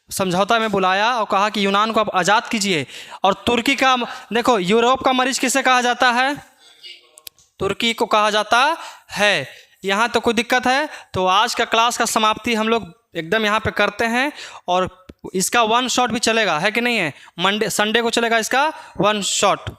समझौता में बुलाया और कहा कि यूनान को आप आज़ाद कीजिए। और तुर्की का, देखो यूरोप का मरीज किसे कहा जाता है? तुर्की को कहा जाता है। यहाँ तो कोई दिक्कत है? तो आज का क्लास का समाप्ति हम लोग एकदम यहाँ पे करते हैं, और इसका 1 शॉट भी चलेगा, है कि नहीं है? संडे को चलेगा इसका 1 शॉट।